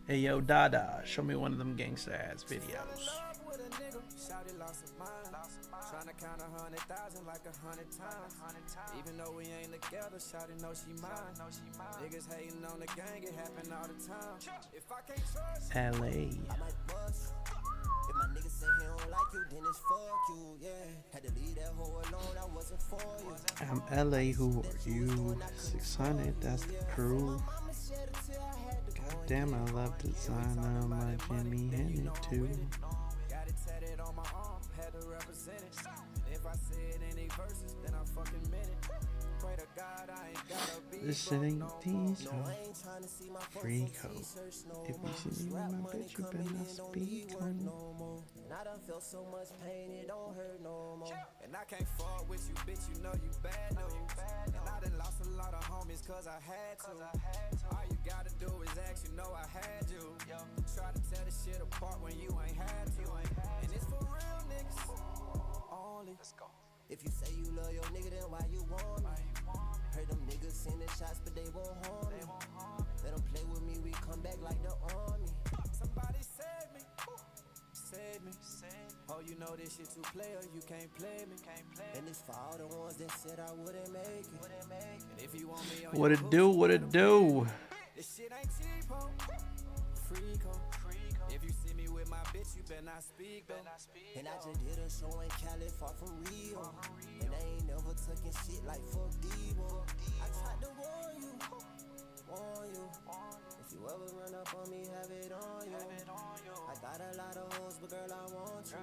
Hey yo, Dada, show me one of them gangsta ass videos. Tryna count 100,000 like 100 times. Even though we ain't together, shawty know she mine. Niggas hating on the gang, it happen all the time. If I can't trust LA. I might bust. If my niggas say he don't like you, then it's fuck you, yeah. Had to leave that hoe alone, I wasn't for you. I'm LA, who are you? 600, that's the crew. God damn, I love designer, my Jimmy Henny too. Got it tatted on my arm, had to represent it. If I said any verses, then I fucking meant it. Pray to God I ain't gotta be This shit ain't these, I ain't tryna see my free code. If you see me with my bitch, you better not speak on me. And I done felt so much pain, it don't hurt no more. And I can't fall with you, bitch, you know you bad news. And I done lost a lot of homies cause I had to. All you gotta do is ask, you know I had you. Try to tear the shit apart when you ain't had to. And it's for real niggas only. Let's go. If you say you love your nigga, then why you want me? Heard them niggas sending shots, but they won't harm me. Let them play with me, we come back like the army. Somebody save me. Save me. Oh, you know this shit too player, you can't play me. And it's for all the ones that said I wouldn't make it. And if you want me on What it do? What it do? this shit ain't cheap, ho. Freako. If you see me with my bitch, you better not speak, though. And I just did a show in Cali, far from Rio. And I ain't never taking shit like fuck Debo. I tried to warn you. If you ever run up on me, have it on you. I got a lot of hoes, but girl, I want you.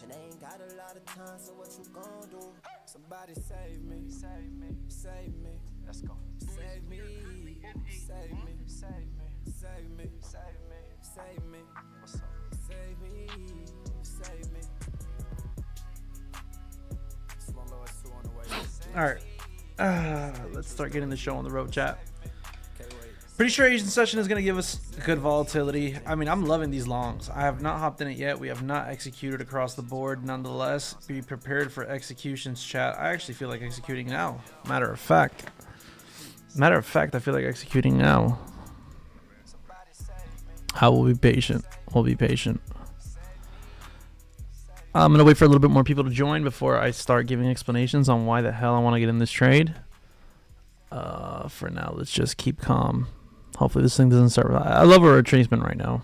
And I ain't got a lot of time, so what you gon' do? Somebody save me. Save me. Let's go. Save me. Save me. Save me. Save me. Save me. Save me. What's up? Save me. Save me. Small Lord 2 on the way. Alright. Let's start getting the show on the road, chat. Pretty sure Asian session is going to give us good volatility. I mean, I'm loving these longs. I have not hopped in it yet. We have not executed across the board. Nonetheless, be prepared for executions, chat. I actually feel like executing now. Matter of fact, I feel like executing now. I will be patient. We'll be patient. I'm going to wait for a little bit more people to join before I start giving explanations on why the hell I want to get in this trade. For now, let's just keep calm. Hopefully this thing doesn't start. I love a retracement right now.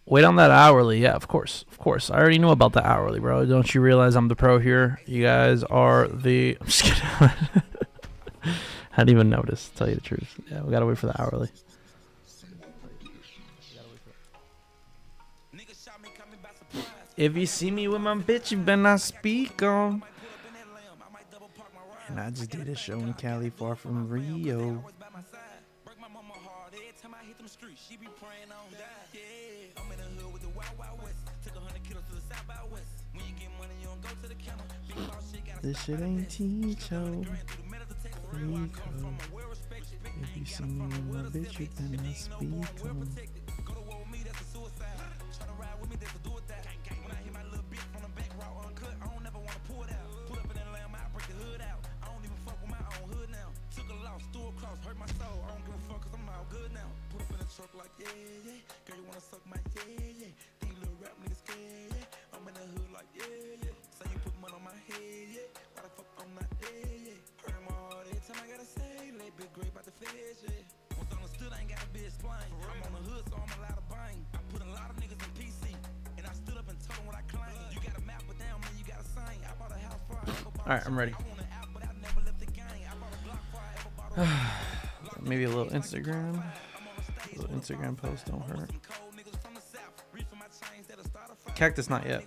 Wait on that hourly. Yeah, of course. I already know about the hourly, bro. Don't you realize I'm the pro here? You guys are the... I'm just kidding. I didn't even notice, to tell you the truth. Yeah, we gotta wait for the hourly. If you see me with my bitch, you better not speak on. And I just did a show in Cali, far from Rio. This shit ain't Ticho. Rico. If you see me with my bitch, you better not speak on. Like yeah, girl you wanna suck my yeah. These little rap niggas scared, yeah. I'm in the hood like yeah. Say you put money on my head, yeah. Why the fuck I'm not yeah. Hurt my heart every time I gotta say, let big grape out the feds, yeah. Once understood, I ain't gotta be explained. I'm on the hood, so I'm allowed to bang. I put a lot of niggas in PC, and I stood up and told them what I claim. You gotta map it down, man, you gotta sign. I bought a house for Alright, I'm ready. Maybe a little Instagram. Instagram post don't hurt. Cactus not yet.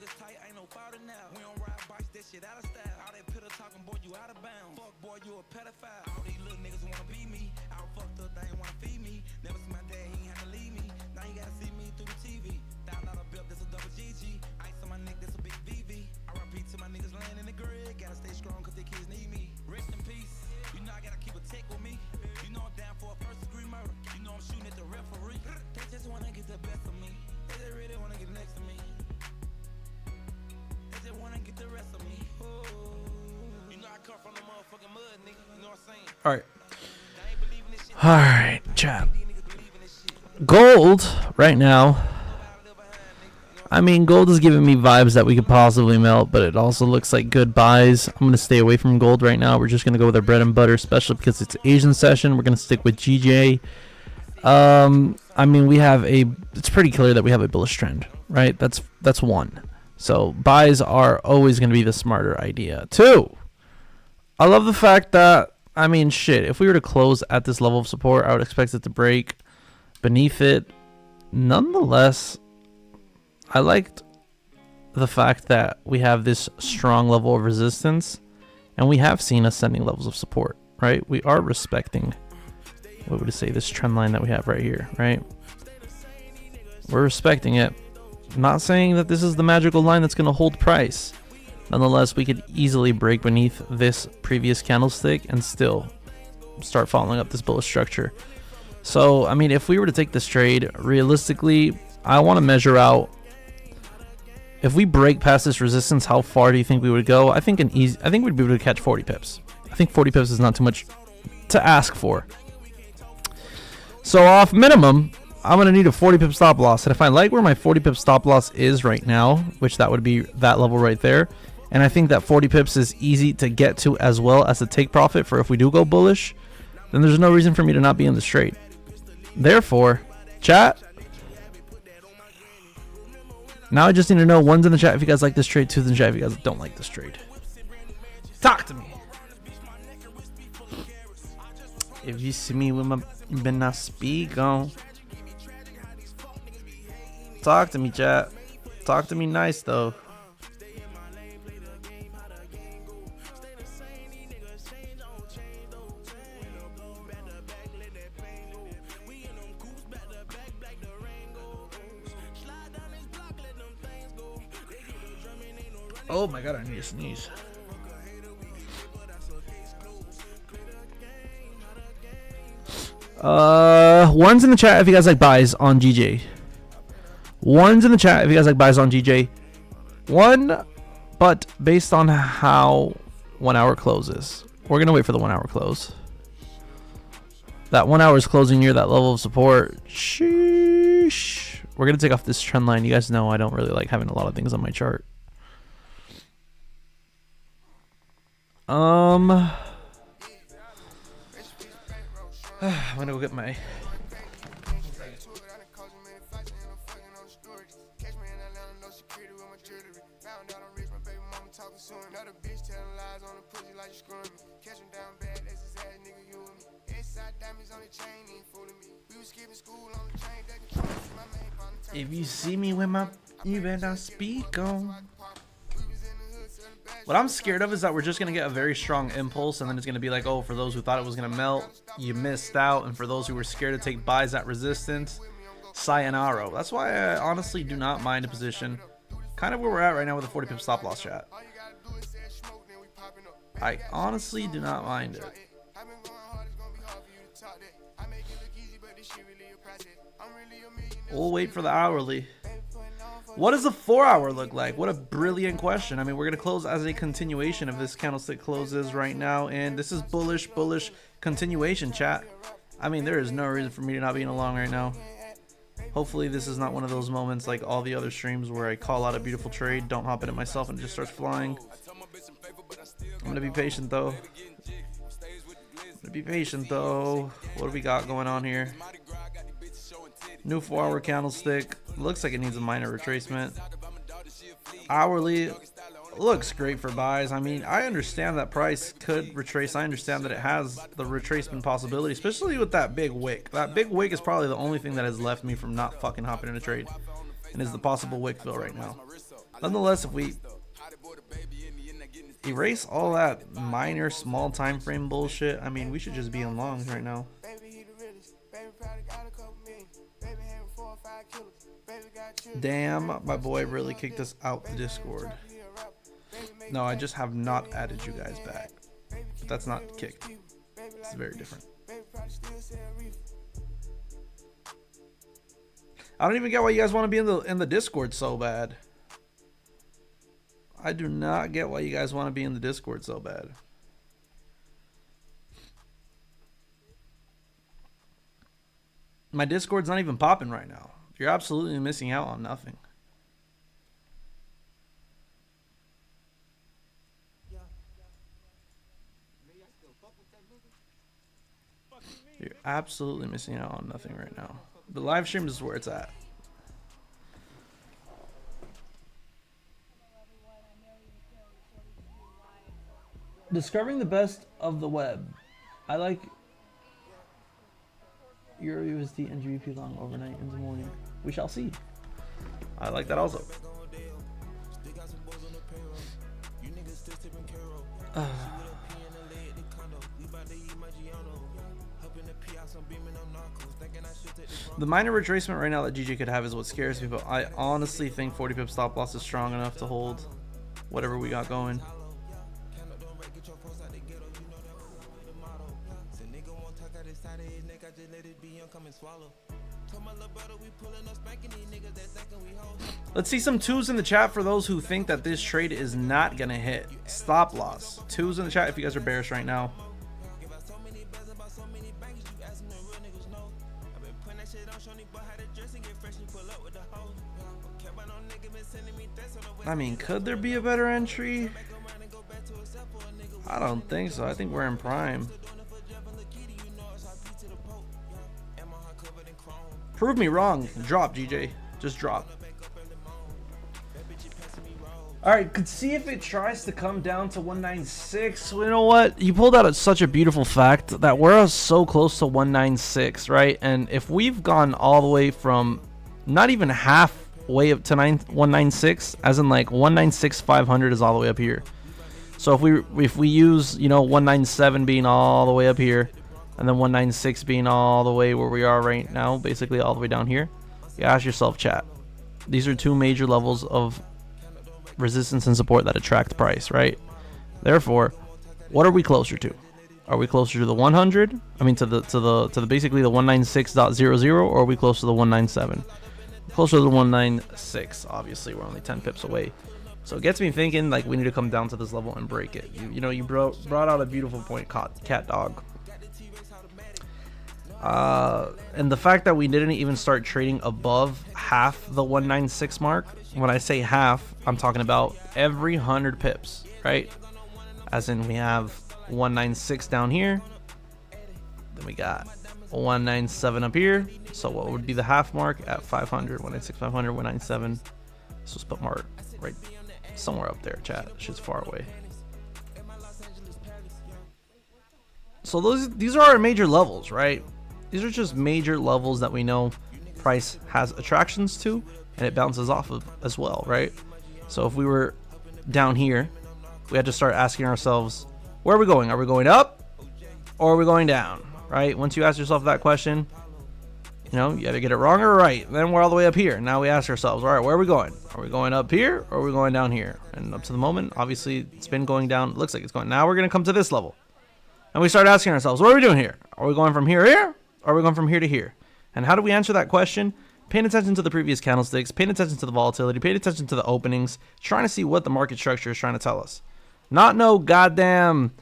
All right, All right, chat. Gold right now. I mean, gold is giving me vibes that we could possibly melt, but it also looks like good buys. I'm going to stay away from gold right now. We're just going to go with our bread and butter, especially because it's Asian session. We're going to stick with GJ. I mean, it's pretty clear that we have a bullish trend, right? That's one. So buys are always going to be the smarter idea. Two, I love the fact that, I mean, shit, if we were to close at this level of support, I would expect it to break beneath it. Nonetheless, I liked the fact that we have this strong level of resistance, and we have seen ascending levels of support, right? We are respecting, what would you say, this trend line that we have right here, right? We're respecting it. I'm not saying that this is the magical line that's going to hold price. Nonetheless, we could easily break beneath this previous candlestick and still start following up this bullish structure. So, I mean, if we were to take this trade, realistically, I want to measure out, if we break past this resistance, how far do you think we would go? I think we'd be able to catch 40 pips. I think 40 pips is not too much to ask for. So off minimum, I'm going to need a 40 pip stop loss. And if I like where my 40 pip stop loss is right now, which that would be that level right there, and I think that 40 pips is easy to get to as well as a take profit for if we do go bullish, then there's no reason for me to not be in this trade. Therefore, chat, now I just need to know, one's in the chat if you guys like this trade, two's in the chat if you guys don't like this trade. Talk to me. If you see me with my Ben I speak on. Talk to me, chat. Talk to me nice though. Oh my god, I need to sneeze. One's in the chat if you guys like buys on GJ. One's in the chat if you guys like buys on GJ. One, but based on how 1 hour closes, we're gonna wait for the 1 hour close. That 1 hour is closing near that level of support. Sheesh. We're gonna take off this trend line. You guys know I don't really like having a lot of things on my chart. I'm gonna go get my. If you see me with my, you better not speak on. What I'm scared of is that we're just going to get a very strong impulse, and then it's going to be like, oh, for those who thought it was going to melt, you missed out. And for those who were scared to take buys at resistance, sayonara. That's why I honestly do not mind a position. Kind of where we're at right now with a 40 pip stop loss, chat. I honestly do not mind it. We'll wait for the hourly. What does the 4 hour look like? What a brilliant question. I mean, we're going to close as a continuation of this candlestick closes right now. And this is bullish continuation, chat. I mean, there is no reason for me to not be in a long right now. Hopefully this is not one of those moments like all the other streams where I call out a beautiful trade, don't hop in it myself, and it just starts flying. I'm going to be patient, though. What do we got going on here? New 4 hour candlestick. Looks like it needs a minor retracement. Hourly looks great for buys. I mean, I understand that price could retrace. I understand that it has the retracement possibility, especially with that big wick. That big wick is probably the only thing that has left me from not fucking hopping in a trade, and is the possible wick fill right now. Nonetheless, if we erase all that minor small time frame bullshit, I mean, we should just be in longs right now. Damn, my boy really kicked us out the Discord. No, I just have not added you guys back. But that's not kicked. It's very different. I don't even get why you guys want to be in the Discord so bad. I do not get why you guys want to be in the Discord so bad. My Discord's not even popping right now. You're absolutely missing out on nothing. You're absolutely missing out on nothing right now. The live stream is where it's at. Discovering the best of the web. I like Euro USD and GBP long overnight in the morning. We shall see. I like that also. The minor retracement right now that GJ could have is what scares me, but I honestly think 40 pip stop loss is strong enough to hold whatever we got going. Let's see some twos in the chat for those who think that this trade is not gonna hit. Stop loss. Twos in the chat if you guys are bearish right now. I mean, could there be a better entry? I don't think so. I think we're in prime. Prove me wrong. Drop, GJ. Just drop. Alright, could see if it tries to come down to 196. You know what? You pulled out such a beautiful fact that we're so close to 196, right? And if we've gone all the way from not even halfway up to 196, as in like 196,500 is all the way up here. So if we use, you know, 197 being all the way up here, and then 196 being all the way where we are right now, basically all the way down here, you ask yourself, chat, these are two major levels of resistance and support that attract price, right? Therefore, what are we closer to? Are we closer to the 100? I mean, to the basically the 196.00, or are we close to the 197? Closer to the 196. Obviously, we're only 10 pips away. So it gets me thinking, like, we need to come down to this level and break it. You know, you brought out a beautiful point, cat dog. And the fact that we didn't even start trading above half the 196 mark. When I say half, I'm talking about every 100 pips, right? As in, we have 196 down here, then we got 197 up here. So what would be the half mark at 500? 196, 500, 197. So let's put mark right somewhere up there, chat. Shit's far away. So these are our major levels, right? These are just major levels that we know price has attractions to, and it bounces off of as well, right? So if we were down here, we had to start asking ourselves, where are we going? Are we going up or are we going down, right? Once you ask yourself that question, you know, you either get it wrong or right. Then we're all the way up here. Now we ask ourselves, all right, where are we going? Are we going up here or are we going down here? And up to the moment, obviously, it's been going down. It looks like it's going. Now we're going to come to this level. And we start asking ourselves, what are we doing here? Are we going from here to here? Or are we going from here to here? And how do we answer that question? Paying attention to the previous candlesticks, paying attention to the volatility, paying attention to the openings, trying to see what the market structure is trying to tell us. Not no goddamn,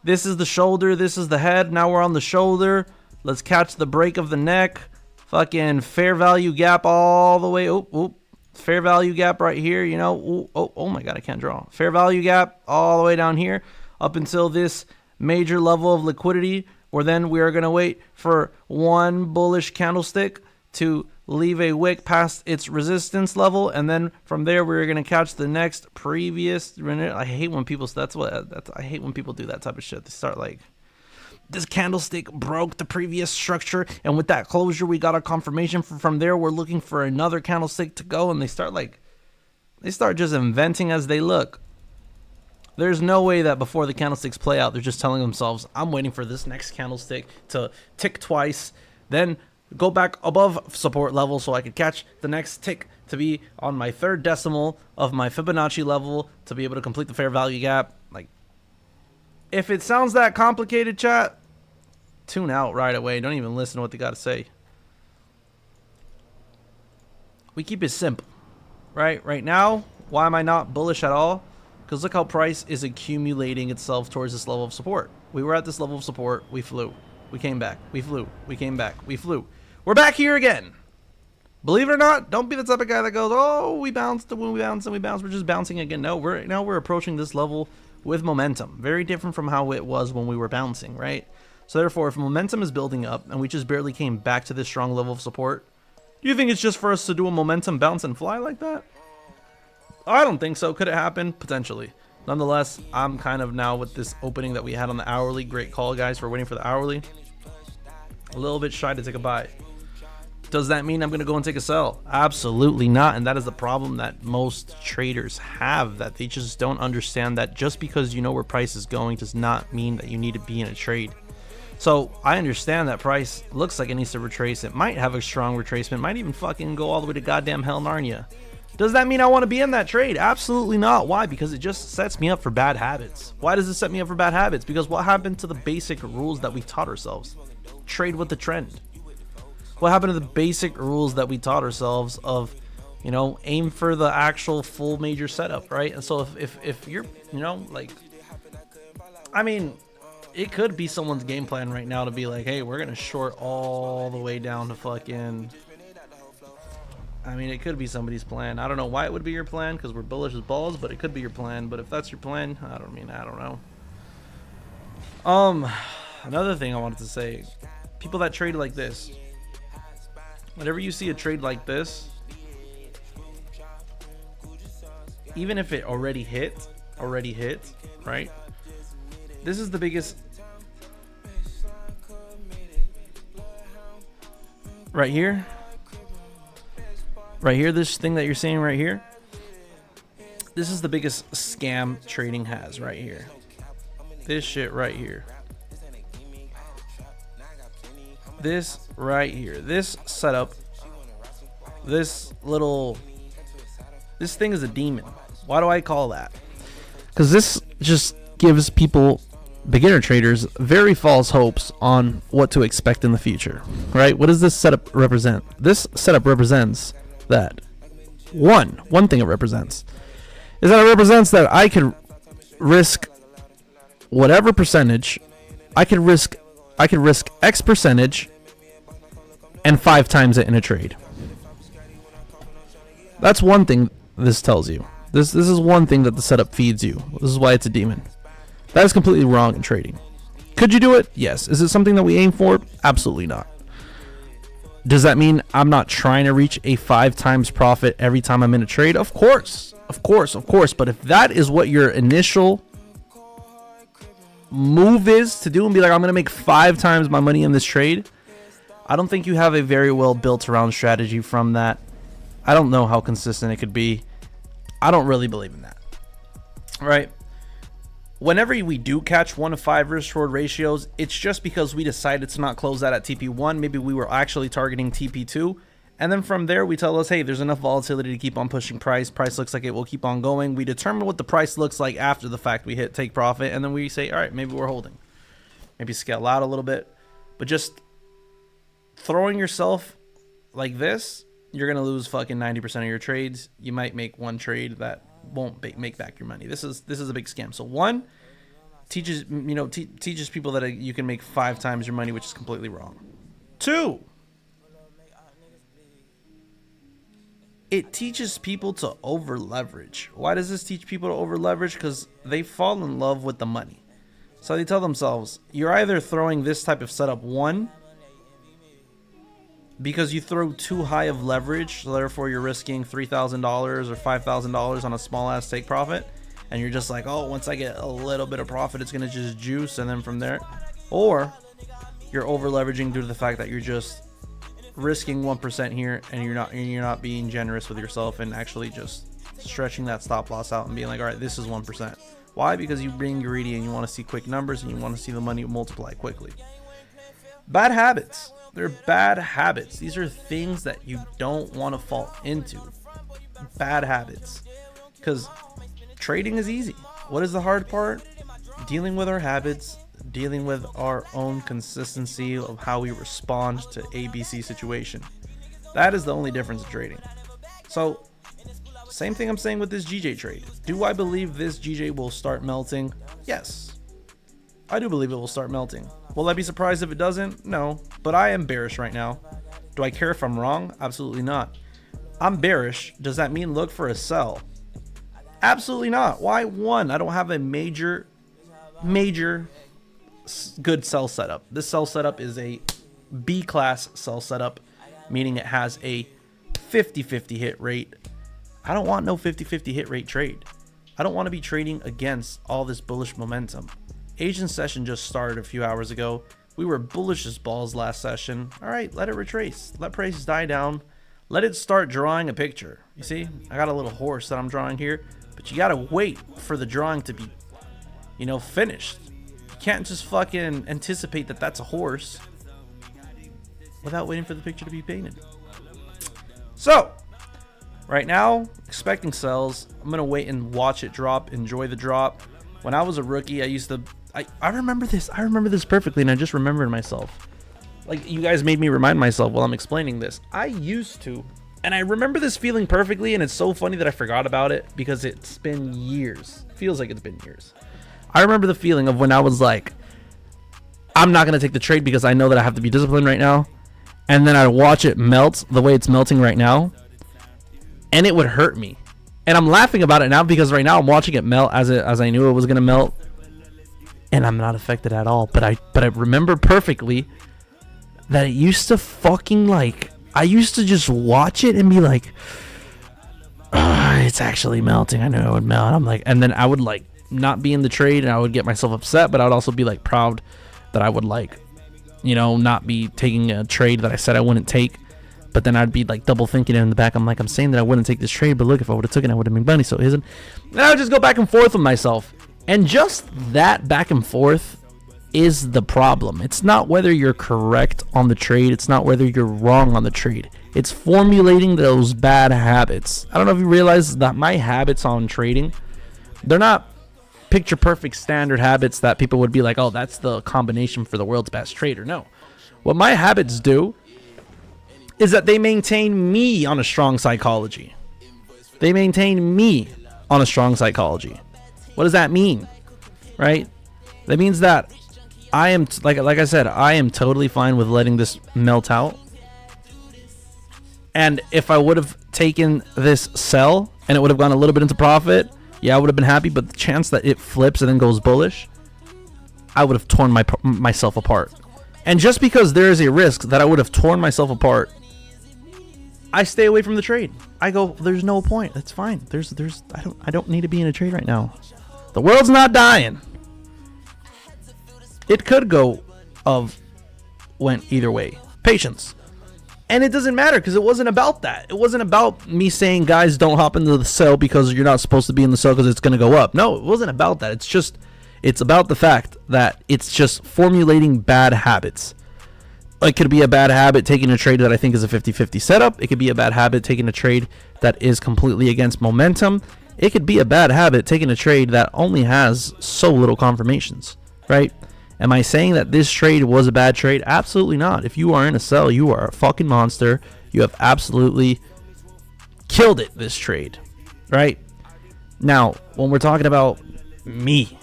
this is the shoulder, this is the head, now we're on the shoulder. Let's catch the break of the neck. Fucking fair value gap all the way. Fair value gap right here, you know. Oh my God, I can't draw. Fair value gap all the way down here up until this major level of liquidity, where then we are going to wait for one bullish candlestick to leave a wick past its resistance level, and then from there we're going to catch the next previous. I hate when people I hate when people do that type of shit. They start like, this candlestick broke the previous structure, and with that closure we got a confirmation. From there we're looking for another candlestick to go, and they start just inventing as they look. There's no way that before the candlesticks play out, they're just telling themselves, I'm waiting for this next candlestick to tick twice, then go back above support level so I could catch the next tick to be on my third decimal of my Fibonacci level to be able to complete the fair value gap. Like, if it sounds that complicated, chat, tune out right away. Don't even listen to what they got to say. We keep it simple, right? Right now, why am I not bullish at all? Because look how price is accumulating itself towards this level of support. We were at this level of support. We flew. We came back. We flew. We came back. We flew. we're back here again. Believe it or not, don't be the type of guy that goes, oh, we bounced when we bounced and we bounced. We're just bouncing again. No, we're approaching this level with momentum. Very different from how it was when we were bouncing, right? So therefore, if momentum is building up and we just barely came back to this strong level of support, do you think it's just for us to do a momentum bounce and fly like that? I don't think so. Could it happen? Potentially. Nonetheless, I'm kind of now with this opening that we had on the hourly. Great call, guys. We're waiting for the hourly. A little bit shy to take a buy. Does that mean I'm going to go and take a sell? Absolutely not. And that is the problem that most traders have, that they just don't understand that just because you know where price is going does not mean that you need to be in a trade. So I understand that price looks like it needs to retrace. It might have a strong retracement, might even fucking go all the way to goddamn hell Narnia. Does that mean I want to be in that trade? Absolutely not. Why? Because it just sets me up for bad habits. Why does it set me up for bad habits? Because what happened to the basic rules that we taught ourselves? Trade with the trend. What happened to the basic rules that we taught ourselves of, you know, aim for the actual full major setup, right? And so if you're, you know, like, I mean, it could be someone's game plan right now to be like, hey, we're going to short all the way down to fucking, I mean, it could be somebody's plan. I don't know why it would be your plan because we're bullish as balls, but it could be your plan. But if that's your plan, I don't know. Another thing I wanted to say, people that trade like this, whenever you see a trade like this, even if it already hit, right? This is the biggest, right here, this thing that you're seeing right here, this is the biggest scam trading has right here. This shit right here. This right here, this setup, this thing is a demon. Why do I call that? Because this just gives people, beginner traders, very false hopes on what to expect in the future, right? What does this setup represent? This setup represents that one thing it represents is that it represents that I could risk whatever percentage. I could risk X percentage and 5 times it in a trade. That's one thing this tells you. This is one thing that the setup feeds you. This is why it's a demon. That is completely wrong in trading. Could you do it? Yes. Is it something that we aim for? Absolutely not. Does that mean I'm not trying to reach a 5 times profit every time I'm in a trade? Of course. But if that is what your initial move is to do and be like, I'm going to make 5 times my money in this trade, I don't think you have a very well built around strategy from that. I don't know how consistent it could be. I don't really believe in that. Right? Whenever we do catch 1 to 5 risk reward ratios, it's just because we decided to not close that at TP1. Maybe we were actually targeting TP2. And then from there, we tell us, hey, there's enough volatility to keep on pushing price. Price looks like it will keep on going. We determine what the price looks like after the fact we hit take profit. And then we say, all right, maybe we're holding. Maybe scale out a little bit. But just throwing yourself like this, you're going to lose fucking 90% of your trades. You might make one trade that won't make back your money. This is a big scam. So one, teaches people that you can make 5 times your money, which is completely wrong. 2, it teaches people to over leverage. Why does this teach people to over leverage? Because they fall in love with the money. So they tell themselves, you're either throwing this type of setup, one, because you throw too high of leverage, so therefore you're risking $3,000 or $5,000 on a small ass take profit, and you're just like, oh, once I get a little bit of profit, it's gonna just juice, and then from there, or you're over leveraging due to the fact that you're just risking 1% here, and you're not being generous with yourself and actually just stretching that stop loss out and being like, all right, this is 1%. Why? Because you're being greedy and you want to see quick numbers and you want to see the money multiply quickly. Bad habits. They're bad habits. These are things that you don't want to fall into. Bad habits. Because trading is easy. What is the hard part? Dealing with our habits, dealing with our own consistency of how we respond to ABC situation. That is the only difference in trading. So, same thing I'm saying with this GJ trade. Do I believe this GJ will start melting? Yes. I do believe it will start melting. Will I be surprised if it doesn't? No. But I am bearish right now. Do I care if I'm wrong? Absolutely not. I'm bearish. Does that mean look for a sell? Absolutely not. Why? One, I don't have a major good sell setup. This sell setup is a B class sell setup, meaning it has a 50-50 hit rate. I don't want no 50-50 hit rate trade. I don't want to be trading against all this bullish momentum. Asian session just started a few hours ago. We were bullish as balls last session. All right, let it retrace. Let prices die down. Let it start drawing a picture. You see, I got a little horse that I'm drawing here, but you got to wait for the drawing to be, you know, finished. You can't just fucking anticipate that that's a horse without waiting for the picture to be painted. So, right now, expecting sells. I'm going to wait and watch it drop, enjoy the drop. When I was a rookie, I used to, I remember this. I remember this perfectly, and I just remembered myself. Like, you guys made me remind myself while I'm explaining this. I used to, and I remember this feeling perfectly, and it's so funny that I forgot about it because it's been years. Feels like it's been years. I remember the feeling of when I was like, I'm not going to take the trade because I know that I have to be disciplined right now. And then I watch it melt the way it's melting right now, and it would hurt me. And I'm laughing about it now because right now I'm watching it melt as I knew it was going to melt. And I'm not affected at all. But I remember perfectly that it used to fucking like, I used to just watch it and be like, it's actually melting. I knew it would melt. I'm like, and then I would like not be in the trade and I would get myself upset, but I would also be like proud that I would like, you know, not be taking a trade that I said I wouldn't take. But then I'd be like double thinking it in the back. I'm like, I'm saying that I wouldn't take this trade, but look, if I would have taken it, I would have made money. So it isn't. And I would just go back and forth with myself. And just that back and forth is the problem. It's not whether you're correct on the trade. It's not whether you're wrong on the trade. It's formulating those bad habits. I don't know if you realize that my habits on trading, they're not picture perfect standard habits that people would be like, oh, that's the combination for the world's best trader. No. What my habits do is that they maintain me on a strong psychology. They maintain me on a strong psychology. What does that mean? Right? That means that I am, like I said, I am totally fine with letting this melt out. And if I would have taken this sell and it would have gone a little bit into profit, yeah, I would have been happy. But the chance that it flips and then goes bullish, I would have torn myself apart. And just because there is a risk that I would have torn myself apart, I stay away from the trade. I go, there's no point. That's fine. I don't need to be in a trade right now. The world's not dying. It could went either way. Patience. And it doesn't matter because it wasn't about that. It wasn't about me saying, guys, don't hop into the sell because you're not supposed to be in the sell because it's going to go up. No, it wasn't about that. It's about the fact that it's just formulating bad habits. It could be a bad habit taking a trade that I think is a 50-50 setup. It could be a bad habit taking a trade that is completely against momentum. It could be a bad habit taking a trade that only has so little confirmations, right? Am I saying that this trade was a bad trade? Absolutely not. If you are in a sell, you are a fucking monster. You have absolutely killed it, this trade, right? Now, when we're talking about me,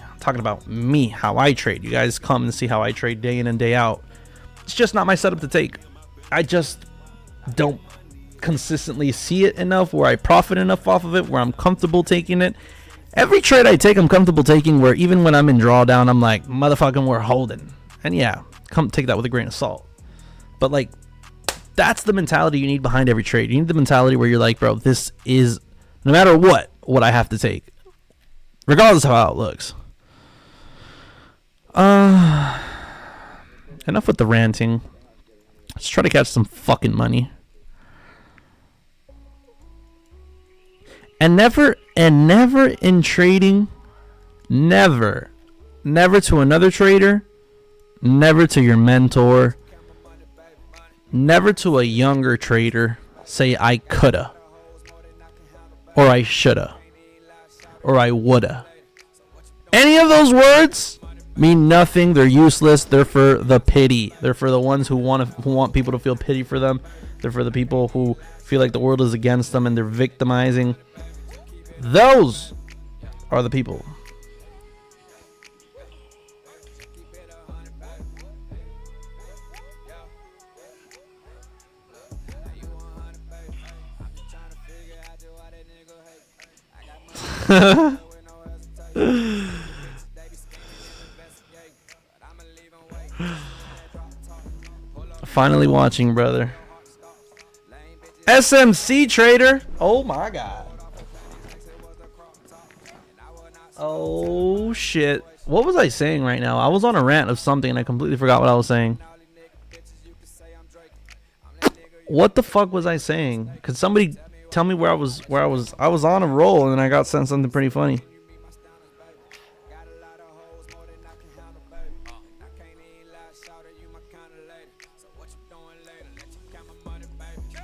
how I trade. You guys come and see how I trade day in and day out. It's just not my setup to take. I just don't consistently see it enough where I profit enough off of it, where I'm comfortable taking it. Every trade I take, I'm comfortable taking, where even when I'm in drawdown, I'm like, motherfucking, we're holding. And yeah, come take that with a grain of salt. But like, that's the mentality you need behind every trade. You need the mentality where you're like, bro, this is, no matter what I have to take, regardless of how it looks. Enough with the ranting. Let's try to catch some fucking money. And never in trading, never to another trader, never to your mentor, never to a younger trader say I coulda, or I shoulda, or I woulda. Any of those words mean nothing. They're useless. They're for the pity. They're for the ones who want people to feel pity for them. They're for the people who feel like the world is against them and they're victimizing. Those are the people. Finally watching, brother. SMC trader. Oh my god. Oh shit. What was I saying right now? I was on a rant of something and I completely forgot what I was saying. What the fuck was I saying? Could somebody tell me where I was? I was on a roll and then I got sent something pretty funny.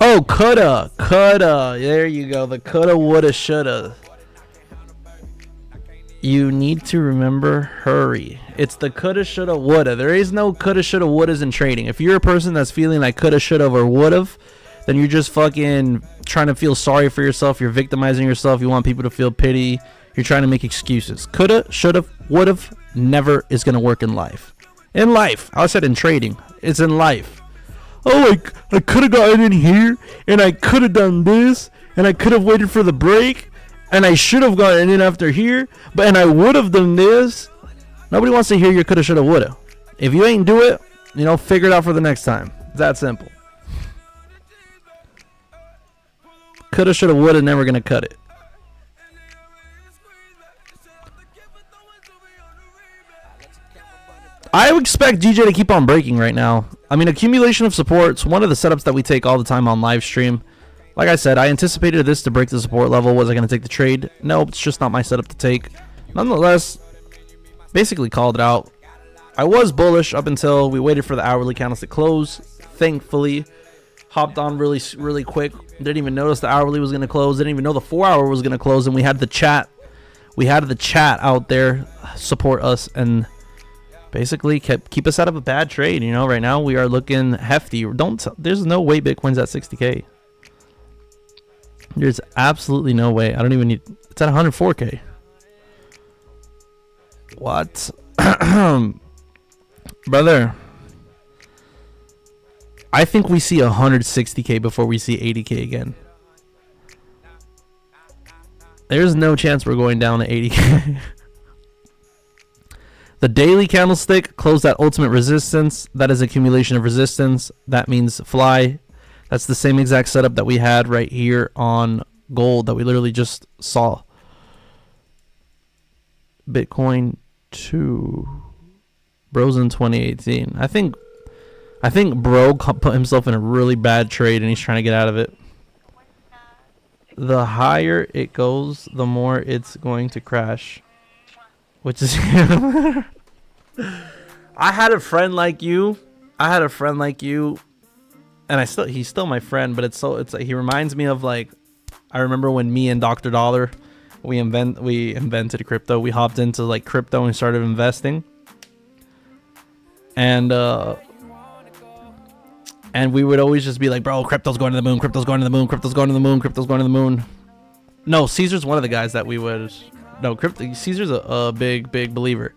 Oh, coulda. There you go. The coulda, woulda, shoulda. You need to remember, hurry. It's the coulda, shoulda, woulda. There is no coulda, shoulda, wouldas in trading. If you're a person that's feeling like coulda, shoulda, or would've, then you're just fucking trying to feel sorry for yourself. You're victimizing yourself. You want people to feel pity. You're trying to make excuses. Coulda, shoulda, would've never is going to work in life. In life. I said in trading. It's in life. Oh, I could have gotten in here, and I could have done this, and I could have waited for the break, and I should have gotten in after here, and I would have done this. Nobody wants to hear your coulda, shoulda, woulda. If you ain't do it, figure it out for the next time. It's that simple. Coulda, shoulda, woulda, never gonna cut it. I would expect DJ to keep on breaking right now. I mean, accumulation of supports, one of the setups that we take all the time on live stream. Like I said, I anticipated this to break the support level. Was I going to take the trade? No, it's just not my setup to take. Nonetheless, basically called it out. I was bullish up until we waited for the hourly candlestick close. Thankfully, hopped on really quick. Didn't even notice the hourly was going to close. Didn't even know the 4 hour was going to close. And we had the chat. We had the chat out there support us and basically keep us out of a bad trade. Right now we are looking hefty. There's no way Bitcoin's at 60K. There's absolutely no way. I don't even need. It's at 104K. What? Brother, I think we see 160K before we see 80K again. There's no chance we're going down to 80K. The daily candlestick closed at ultimate resistance. That is accumulation of resistance. That means fly. That's the same exact setup that we had right here on gold that we literally just saw. Bitcoin 2. Bro's in 2018. I think Bro put himself in a really bad trade and he's trying to get out of it. The higher it goes, the more it's going to crash. Which is I had a friend like you. And he's still my friend, but it's like he reminds me of like I remember when me and Dr. Dollar we invented crypto. We hopped into like crypto and started investing. And we would always just be like, bro, crypto's going to the moon, crypto's going to the moon, crypto's going to the moon, crypto's going to the moon. No, Caesar's one of the guys that we would. No, Caesar's a big believer.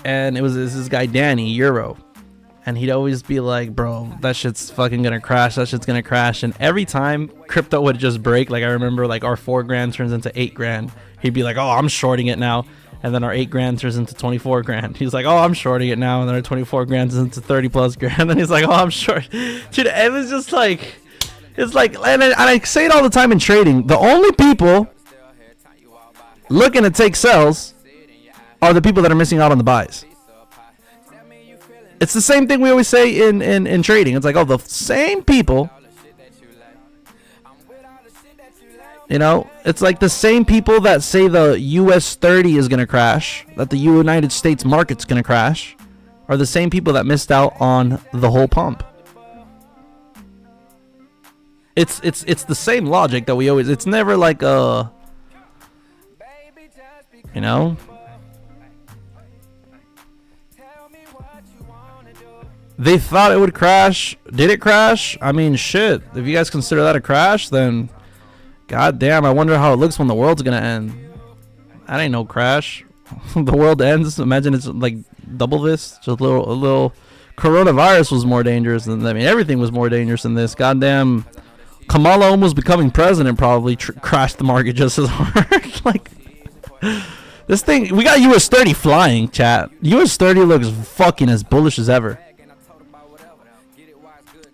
And it was this guy Danny Euro, and he'd always be like, bro, that shit's fucking gonna crash, that shit's gonna crash. And every time crypto would just break, like I remember like our 4 grand turns into 8 grand, he'd be like, oh, I'm shorting it now. And then our 8 grand turns into 24 grand. He's like, oh, I'm shorting it now. And then our 24 grand turns into 30 plus grand. And he's like, oh, I'm short. Dude, it was just like, it's like, and I say it all the time in trading, the only people looking to take sells are the people that are missing out on the buys. It's the same thing we always say in trading. It's like, oh, the same people, it's like the same people that say the US 30 is going to crash, that the United States market's going to crash, are the same people that missed out on the whole pump. It's the same logic that we always, it's never like a, they thought it would crash. Did it crash? I mean, shit. If you guys consider that a crash, then goddamn, I wonder how it looks when the world's gonna end. That ain't no crash. The world ends. Imagine it's like double this. Just a little. Coronavirus was more dangerous than. I mean, everything was more dangerous than this. Goddamn, Kamala almost becoming president probably crashed the market just as hard. Like, this thing, we got US 30 flying, chat. US 30 looks fucking as bullish as ever.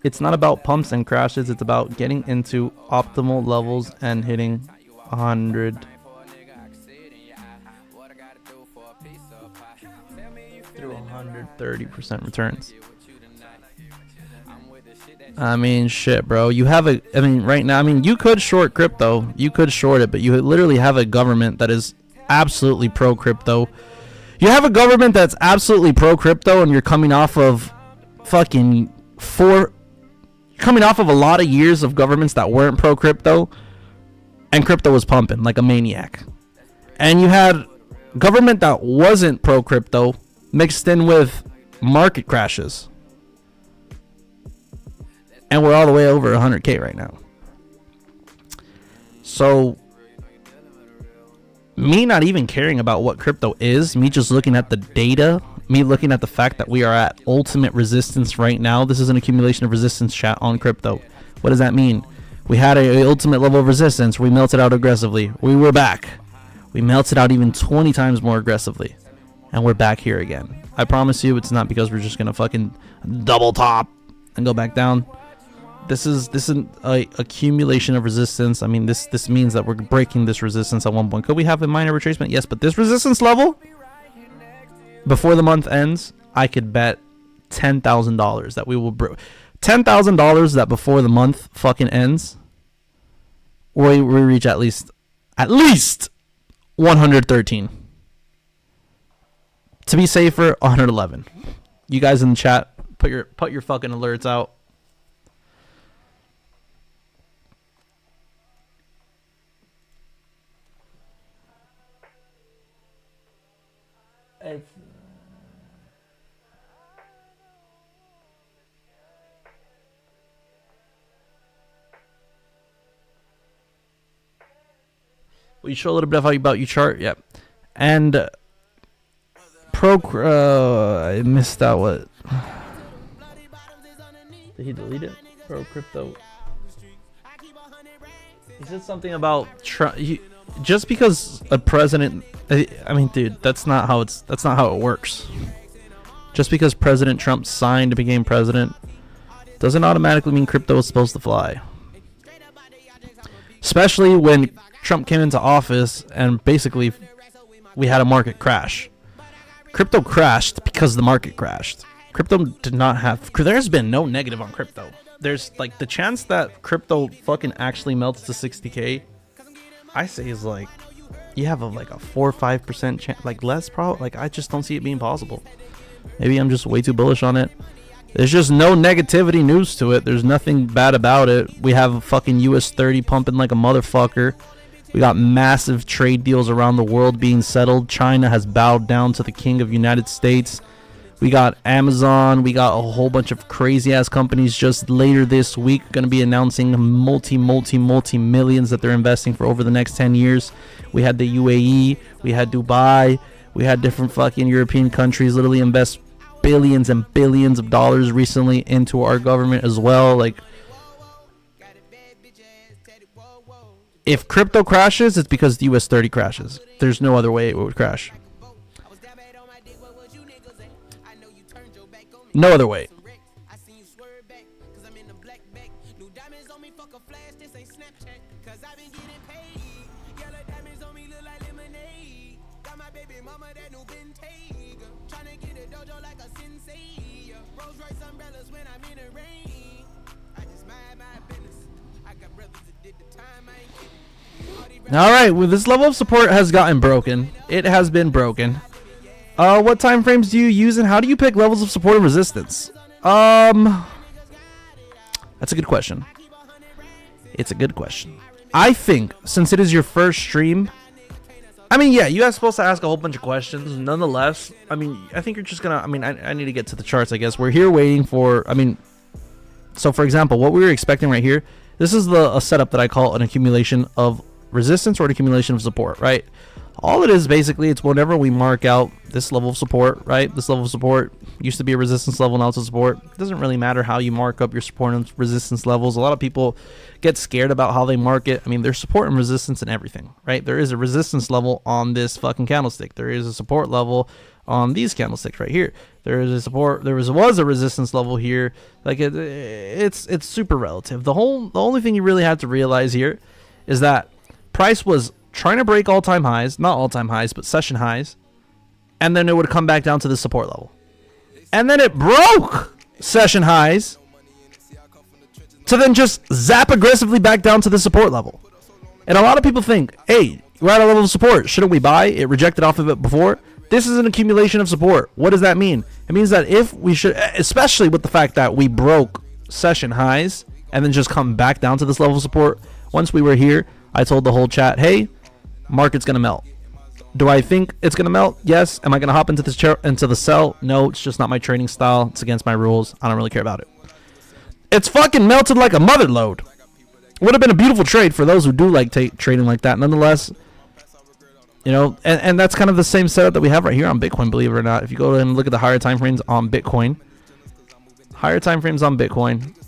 It's not about pumps and crashes. It's about getting into optimal levels and hitting 100 through 130% returns. I mean, shit, bro. You have a, I mean, right now, I mean, you could short crypto. You could short it, but you literally have a government that is absolutely pro crypto. You have a government that's absolutely pro crypto, and you're coming off of fucking coming off of a lot of years of governments that weren't pro crypto, and crypto was pumping like a maniac. And you had government that wasn't pro crypto mixed in with market crashes. And we're all the way over 100K right now. So, me not even caring about what crypto is, me just looking at the data, me looking at the fact that we are at ultimate resistance right now. This is an accumulation of resistance, chat, on crypto. What does that mean? We had a ultimate level of resistance. We melted out aggressively. We were back. We melted out even 20 times more aggressively. And we're back here again. I promise you, it's not because we're just going to fucking double top and go back down. This is an accumulation of resistance. I mean, this means that we're breaking this resistance at one point. Could we have a minor retracement? Yes, but this resistance level, before the month ends, I could bet $10,000 that we will break. $10,000 that before the month fucking ends, we reach at least 113. To be safer, 111. You guys in the chat, put your fucking alerts out. Will you show a little bit about your chart? Yep. And I missed out. What? Did he delete it? Pro crypto. He said something about Trump. Just because a president, I mean, dude, that's not how it works. Just because President Trump signed and became president doesn't automatically mean crypto is supposed to fly. Especially when Trump came into office and basically we had a market crash. Crypto crashed because the market crashed. Crypto did not have, there's been no negative on crypto. There's like the chance that crypto fucking actually melts to 60K, I say is like, you have like a 4 or 5% chance, like less probably. Like I just don't see it being possible. Maybe I'm just way too bullish on it. There's just no negativity news to it. There's nothing bad about it. We have a fucking US 30 pumping like a motherfucker. We got massive trade deals around the world being settled. China has bowed down to the King of United States. We got Amazon. We got a whole bunch of crazy ass companies just later this week going to be announcing multi millions that they're investing for over the next 10 years. We had the UAE. We had Dubai. We had different fucking European countries literally invest billions and billions of dollars recently into our government as well. Like, if crypto crashes, it's because the US 30 crashes. There's no other way it would crash. No other way. All right, well, this level of support has gotten broken. It has been broken. What time frames do you use, and how do you pick levels of support and resistance? That's a good question. It's a good question. I think since it is your first stream, I mean, yeah, you guys are supposed to ask a whole bunch of questions. Nonetheless, I mean, I think you're just gonna. I mean, I need to get to the charts. I guess we're here waiting for. I mean, so for example, what we were expecting right here. This is a setup that I call an accumulation of resistance or an accumulation of support, right? All it is basically, it's whenever we mark out this level of support, right? This level of support used to be a resistance level, now it's a support. It doesn't really matter how you mark up your support and resistance levels. A lot of people get scared about how they mark it. I mean, there's support and resistance and everything, right? There is a resistance level on this fucking candlestick. There is a support level on these candlesticks right here. There is a support. There was a resistance level here. Like it's super relative. The only thing you really have to realize here is that price was trying to break all-time highs, not all-time highs, but session highs, and then it would come back down to the support level. And then it broke session highs to then just zap aggressively back down to the support level. And a lot of people think, hey, we're at a level of support. Shouldn't we buy? It rejected off of it before. This is an accumulation of support. What does that mean? It means that if we should, especially with the fact that we broke session highs and then just come back down to this level of support. Once we were here, I told the whole chat, hey, market's gonna melt. Do I think it's gonna melt? Yes. Am I gonna hop into this into the sell? No, it's just not my trading style. It's against my rules. I don't really care about it. It's fucking melted like a mother load. Would have been a beautiful trade for those who do like trading like that. Nonetheless, you know, and that's kind of the same setup that we have right here on Bitcoin, believe it or not. If you go and look at the higher time frames on Bitcoin,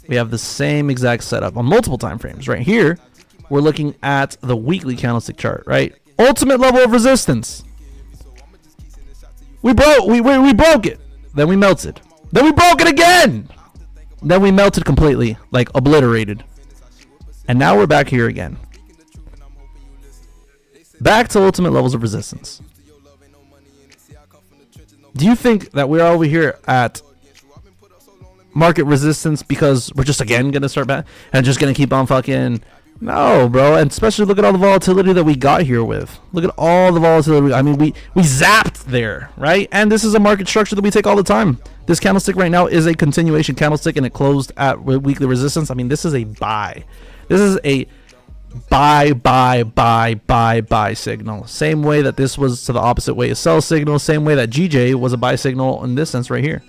we have the same exact setup on multiple time frames. Right here, we're looking at the weekly candlestick chart, right? Ultimate level of resistance. We broke it. Then we melted. Then we broke it again. Then we melted completely, like obliterated. And now we're back here again. Back to ultimate levels of resistance. Do you think that we're over here at market resistance because we're just again going to start back and just going to keep on fucking... No, bro, and especially look at all the volatility that we got here with. Look at all the volatility. I mean, we zapped there, right? And this is a market structure that we take all the time. This candlestick right now is a continuation candlestick, and it closed at weekly resistance. I mean, this is a buy. This is a buy signal. Same way that this was to the opposite way a sell signal. Same way that GJ was a buy signal in this sense right here.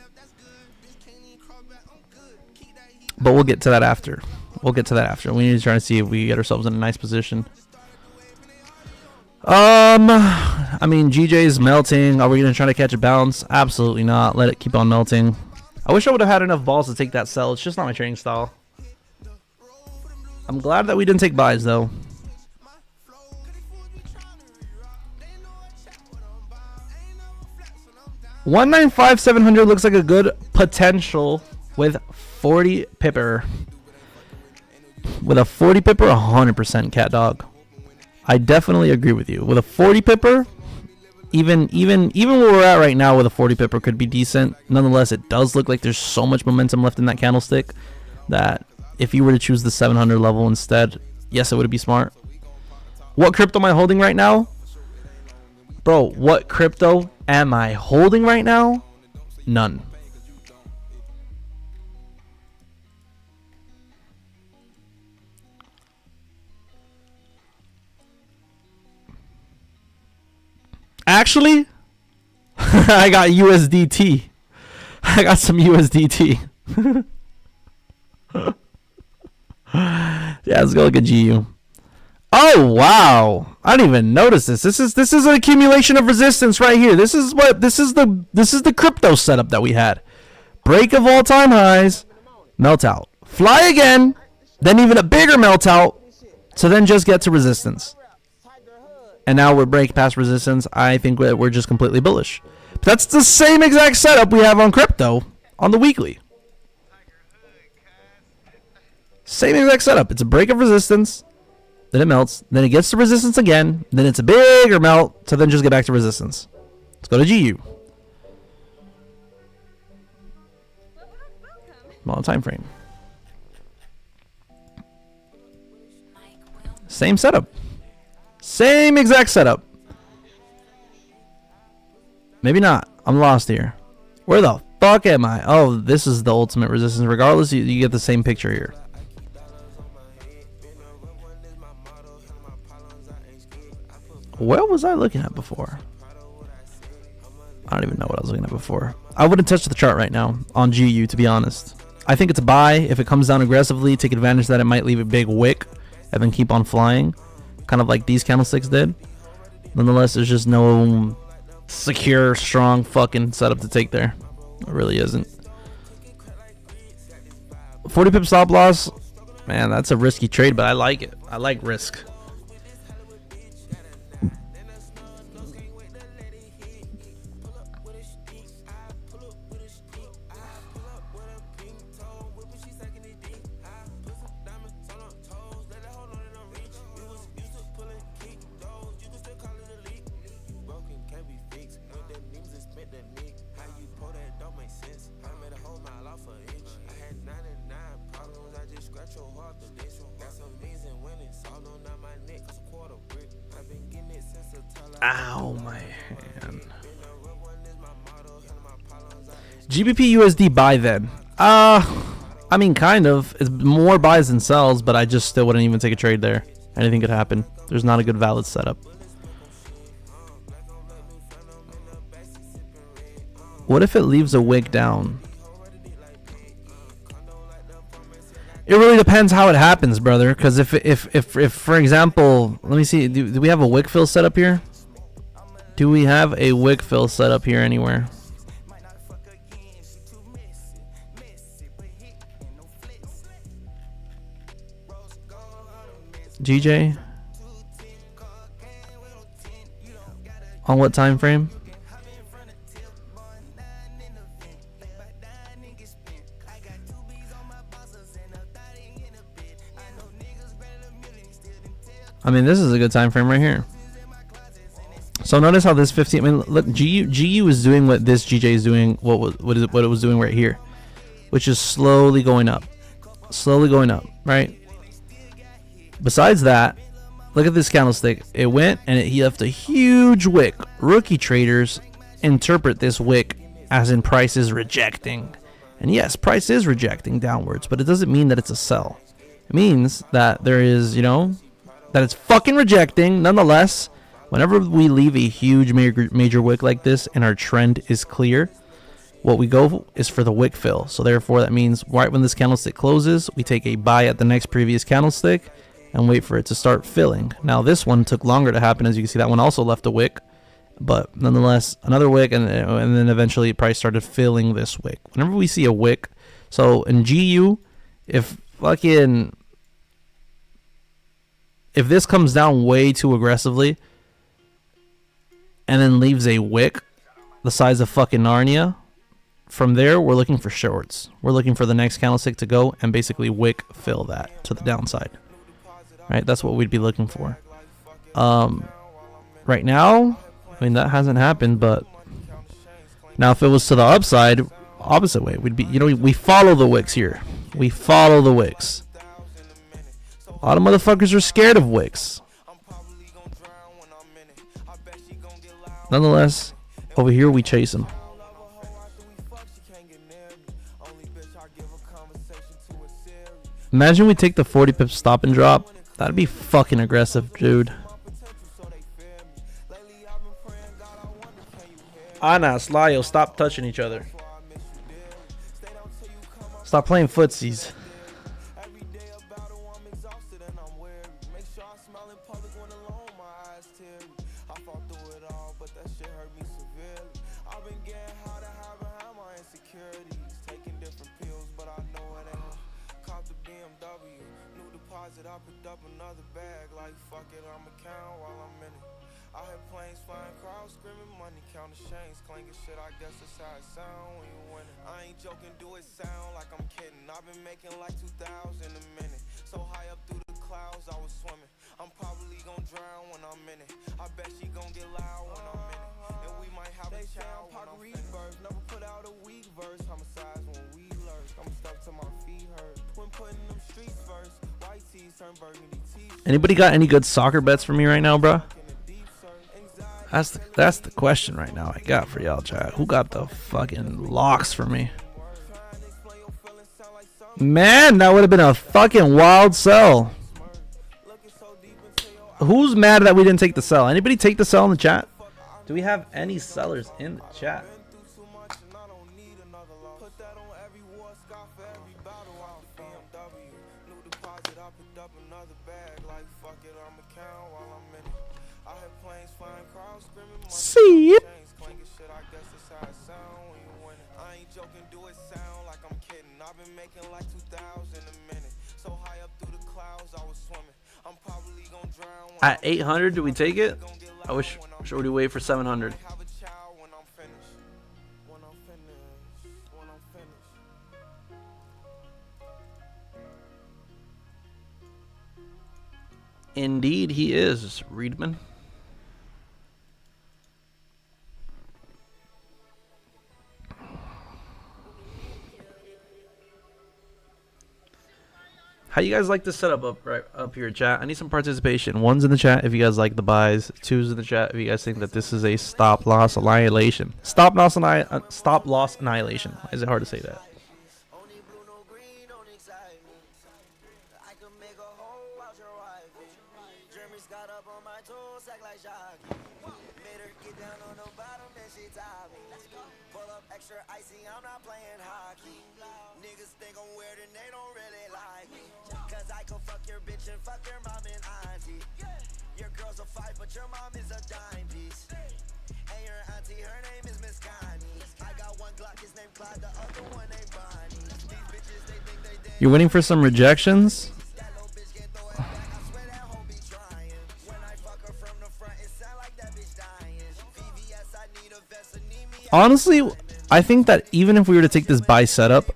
But we'll get to that after. We need to try to see if we get ourselves in a nice position. I mean, GJ is melting. Are we going to try to catch a bounce? Absolutely not. Let it keep on melting. I wish I would have had enough balls to take that sell. It's just not my trading style. I'm glad that we didn't take buys, though. $195,700 looks like a good potential with 40 pipper. With a 40 pipper, 100% cat dog. I definitely agree with you. With a 40 pipper, even where we're at right now with a 40 pipper could be decent. Nonetheless, it does look like there's so much momentum left in that candlestick that if you were to choose the 700 level instead, yes, it would be smart. What crypto am I holding right now? Bro, what crypto am I holding right now? None. Actually, I got USDT. I got some USDT. Yeah, let's go look at GU. Oh wow! I didn't even notice this. This is an accumulation of resistance right here. This is the crypto setup that we had. Break of all-time highs, melt out, fly again, then even a bigger melt out, to then just get to resistance. And now we're breaking past resistance. I think we're just completely bullish. But that's the same exact setup we have on crypto on the weekly. Same exact setup. It's a break of resistance, then it melts, then it gets to resistance again, then it's a bigger melt to then just get back to resistance. Let's go to GU. Small time frame. Same setup. Same exact setup. Maybe not. I'm lost here. Where the fuck am I? Oh, this is the ultimate resistance. Regardless, you get the same picture here. What was I looking at before? I don't even know what I was looking at before. I wouldn't touch the chart right now on GU, to be honest. I think it's a buy. If it comes down aggressively, take advantage that it might leave a big wick and then keep on flying. Kind of like these candlesticks did. Nonetheless, there's just no secure, strong fucking setup to take there. It really isn't. 40 pip stop loss, man, that's a risky trade, but I like it. I like risk. Ow, my hand. GBP USD buy then. I mean, kind of. It's more buys than sells, but I just still wouldn't even take a trade there. Anything could happen. There's not a good valid setup. What if it leaves a wick down? It really depends how it happens, brother. Because if for example, let me see. Do we have a wick fill set up here? Do we have a wick fill set up here anywhere? GJ? On what time frame? I mean, this is a good time frame right here. So notice how this 15. I mean, look, GU is doing what this GJ is doing. What it was doing right here, which is slowly going up, right? Besides that, look at this candlestick. It went and he left a huge wick. Rookie traders interpret this wick as in price is rejecting, and yes, price is rejecting downwards, but it doesn't mean that it's a sell. It means that there is, that it's fucking rejecting. Nonetheless, whenever we leave a huge major wick like this and our trend is clear, what we go is for the wick fill. So therefore, that means right when this candlestick closes, we take a buy at the next previous candlestick and wait for it to start filling. Now this one took longer to happen. As you can see, that one also left a wick, but nonetheless, another wick, and then eventually price started filling this wick. Whenever we see a wick, so in GU, if this comes down way too aggressively and then leaves a wick the size of fucking Narnia, from there we're looking for shorts. We're looking for the next candlestick to go and basically wick fill that to the downside. Right? That's what we'd be looking for. Right now, I mean, that hasn't happened, but now if it was to the upside, opposite way, we'd be, we follow the wicks here. We follow the wicks. A lot of motherfuckers are scared of wicks. Nonetheless, over here we chase them. Imagine we take the 40 pip stop and drop. That'd be fucking aggressive, dude. Ana, Slayo, stop touching each other. Stop playing footsies. I picked up another bag, like fuck it, I'ma count while I'm in it. I hear planes flying, crowds screaming, money counting chains, clanking shit, I guess that's how it sound when you win it. I ain't joking, do it sound like I'm kidding. I've been making like 2,000 a minute. So high up through the clouds, I was swimming. I'm probably gonna drown when I'm in it. I bet she gonna get loud when I'm in it. And we might have a child when I'm rebirth. Never put out a weak verse, homicides when we lurk. I'm stuck to my feet hurt. When putting them streets first. Anybody got any good soccer bets for me right now, bro? That's the question right now I got for y'all, chat. Who got the fucking locks for me? Man, that would have been a fucking wild sell. Who's mad that we didn't take the sell? Anybody take the sell in the chat? Do we have any sellers in the chat? closet, I picked up another bag. Like, fuck it, I'ma count while I'm in it. I hear planes flying, crowds screaming, See it. chains clanking shit. I guess that's how it sound when you win it. I ain't joking, do it sound like I'm kidding. I've been making like 2,000 a minute. So high up through the clouds, I was swimming. I'm probably gonna drown. At 800, do we take it? I wish we wait for 700. Have a child when I'm finished. When I'm finished. When I'm finished. Indeed, he is, Reedman. How you guys like this setup up here, chat? I need some participation. One's in the chat if you guys like the buys. Two's in the chat if you guys think that this is a stop loss annihilation. Stop loss annihilation. Why is it hard to say that? Only blue, no green, don't excite me. I can make a hole out your wife. Jeremy's got up on my toes, act like jockey. Made her get down on the bottom, then she tied me. Pull up extra icy, I'm not playing hockey. Niggas think I'm weird and they don't really like me. Cause I can fuck your bitch and fuck your mom and auntie. Your girl's a 5, but your mom is a dime piece. And your auntie, her name is Miss Connie. I got one Glock, his name Clyde, the other one named Bonnie. These bitches, they think they dead. You're waiting for some rejections? That little bitch can't throw it back, I swear that hoe be trying. When I fuck her from the front, it sound like that bitch dying. VVS, I need a vest, and need me. Honestly, I think that even if we were to take this buy setup,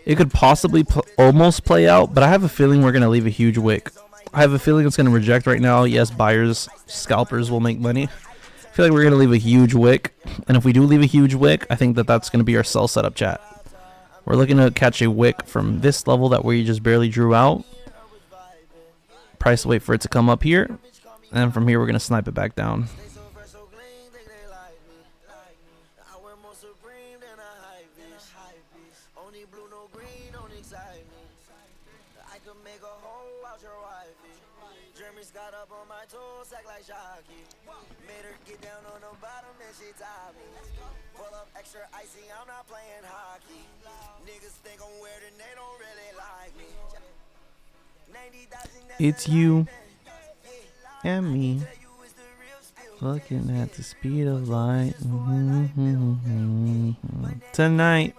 it could possibly almost play out, but I have a feeling we're going to leave a huge wick. I have a feeling it's going to reject right now. Yes, buyers, scalpers will make money. I feel like we're going to leave a huge wick, and if we do leave a huge wick, I think that that's going to be our sell setup, chat. We're looking to catch a wick from this level that we just barely drew out. Price wait for it to come up here, and then from here we're going to snipe it back down. Jeremy's got up on my toes, act like jockey. Made her get down on the bottom and she tied me. Pull up extra icy, I'm not playing hockey. Niggas think I'm weird and they don't really like me. It's you and me looking at the speed of light tonight.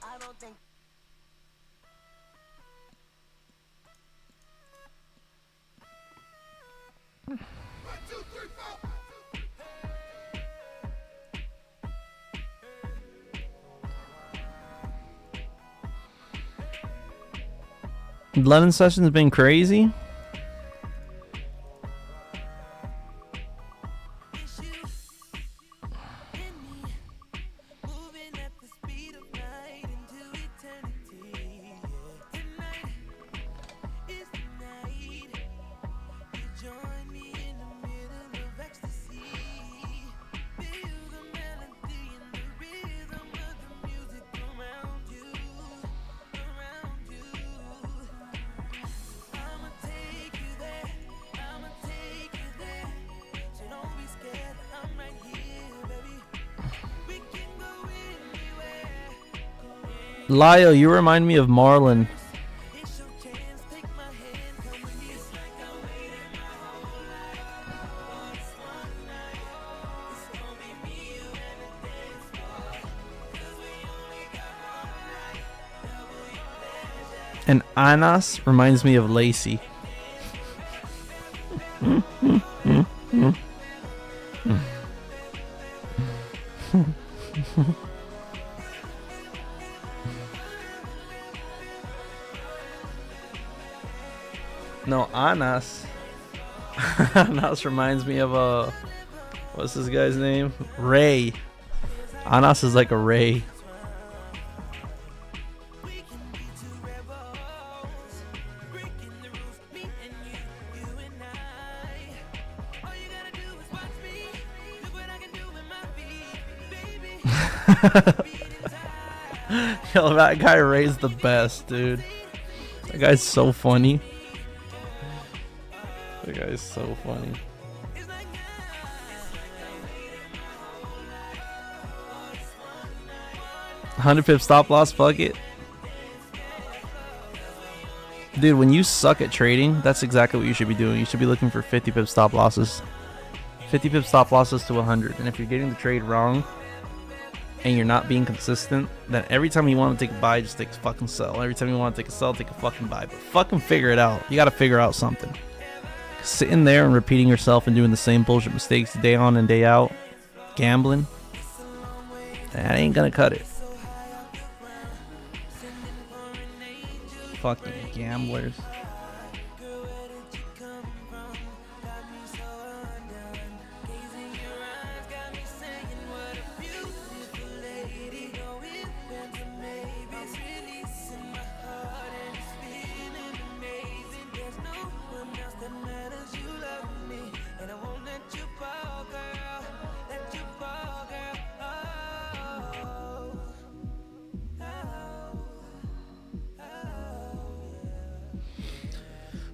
I don't think London session's been crazy. Lio, you remind me of Marlon. And Anas reminds me of Lacey. No, Anas. Anas reminds me of what's this guy's name? Ray. Anas is like a Ray. Yo, that guy Ray's the best, dude. That guy's so funny. That guy's so funny. $100 stop loss, fuck it. Dude, when you suck at trading, that's exactly what you should be doing. You should be looking for 50 pip stop losses. 50 pip stop losses to 100. And if you're getting the trade wrong and you're not being consistent, then every time you want to take a buy, just take a fucking sell. Every time you want to take a sell, take a fucking buy. But fucking figure it out. You got to figure out something. Sitting there and repeating yourself and doing the same bullshit mistakes day on and day out, gambling, that ain't gonna cut it. Fucking gamblers.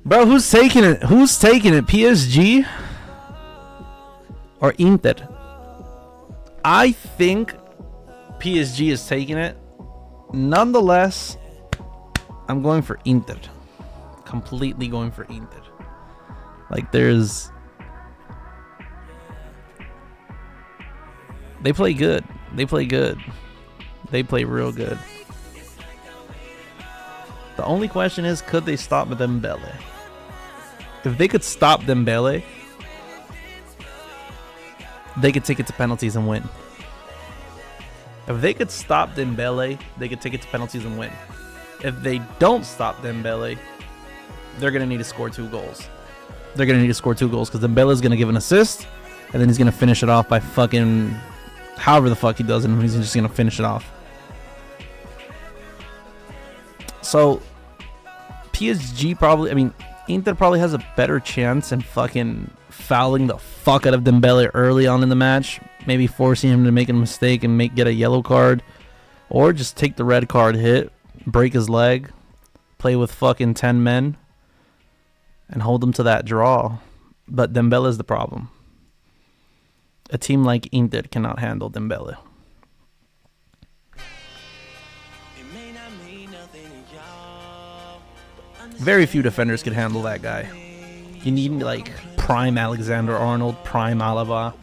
Bro, who's taking it? Who's taking it? PSG or Inter? I think PSG is taking it. Nonetheless, I'm going for Inter. Completely going for Inter. Like, there's... They play good. They play good. They play real good. The only question is, could they stop Dembele? If they could stop Dembele, they could take it to penalties and win. If they could stop Dembele, they could take it to penalties and win. If they don't stop Dembele, they're going to need to score 2 goals. They're going to need to score 2 goals because Dembele is going to give an assist, and then he's going to finish it off by fucking however the fuck he does it, and he's just going to finish it off. So, PSG probably, I mean, Inter probably has a better chance in fucking fouling the fuck out of Dembele early on in the match. Maybe forcing him to make a mistake and get a yellow card. Or just take the red card hit, break his leg, play with fucking 10 men, and hold him to that draw. But Dembele is the problem. A team like Inter cannot handle Dembele. Very few defenders could handle that guy. You need like prime Alexander-Arnold, prime Alaba.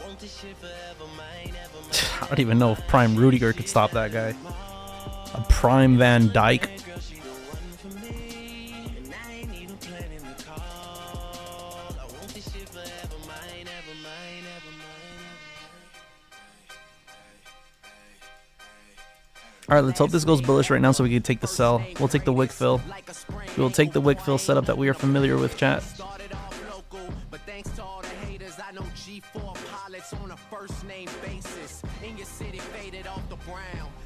I don't even know if prime Rudiger could stop that guy. A prime Van Dijk. Alright, let's hope this goes bullish right now so we can take the sell. We'll take the wick fill. We will take the wick fill setup that we are familiar with, chat.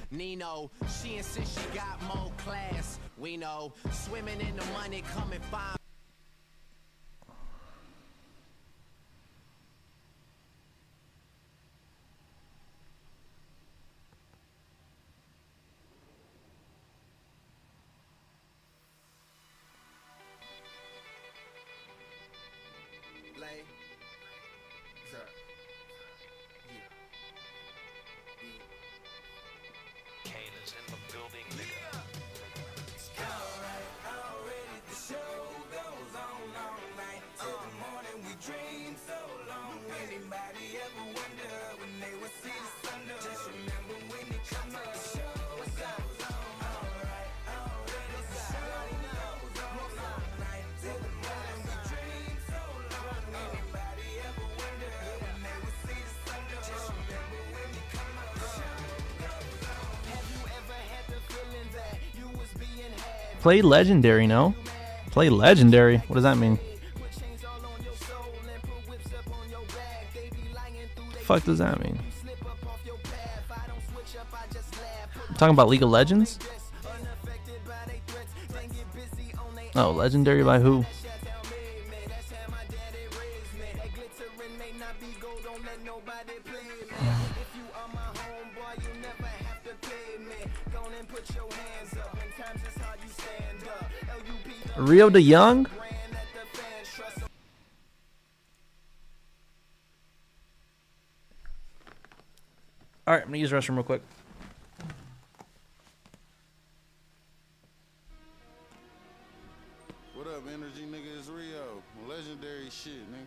Nino, she insists she got more class. We know, swimming in the money, come and find. Play legendary, no? Play legendary. What does that mean? The fuck does that mean? I'm talking about League of Legends? Oh, legendary by who? Rio de Young. All right, I'm gonna use the restroom real quick. What up, energy nigga? It's Rio. Legendary shit, nigga.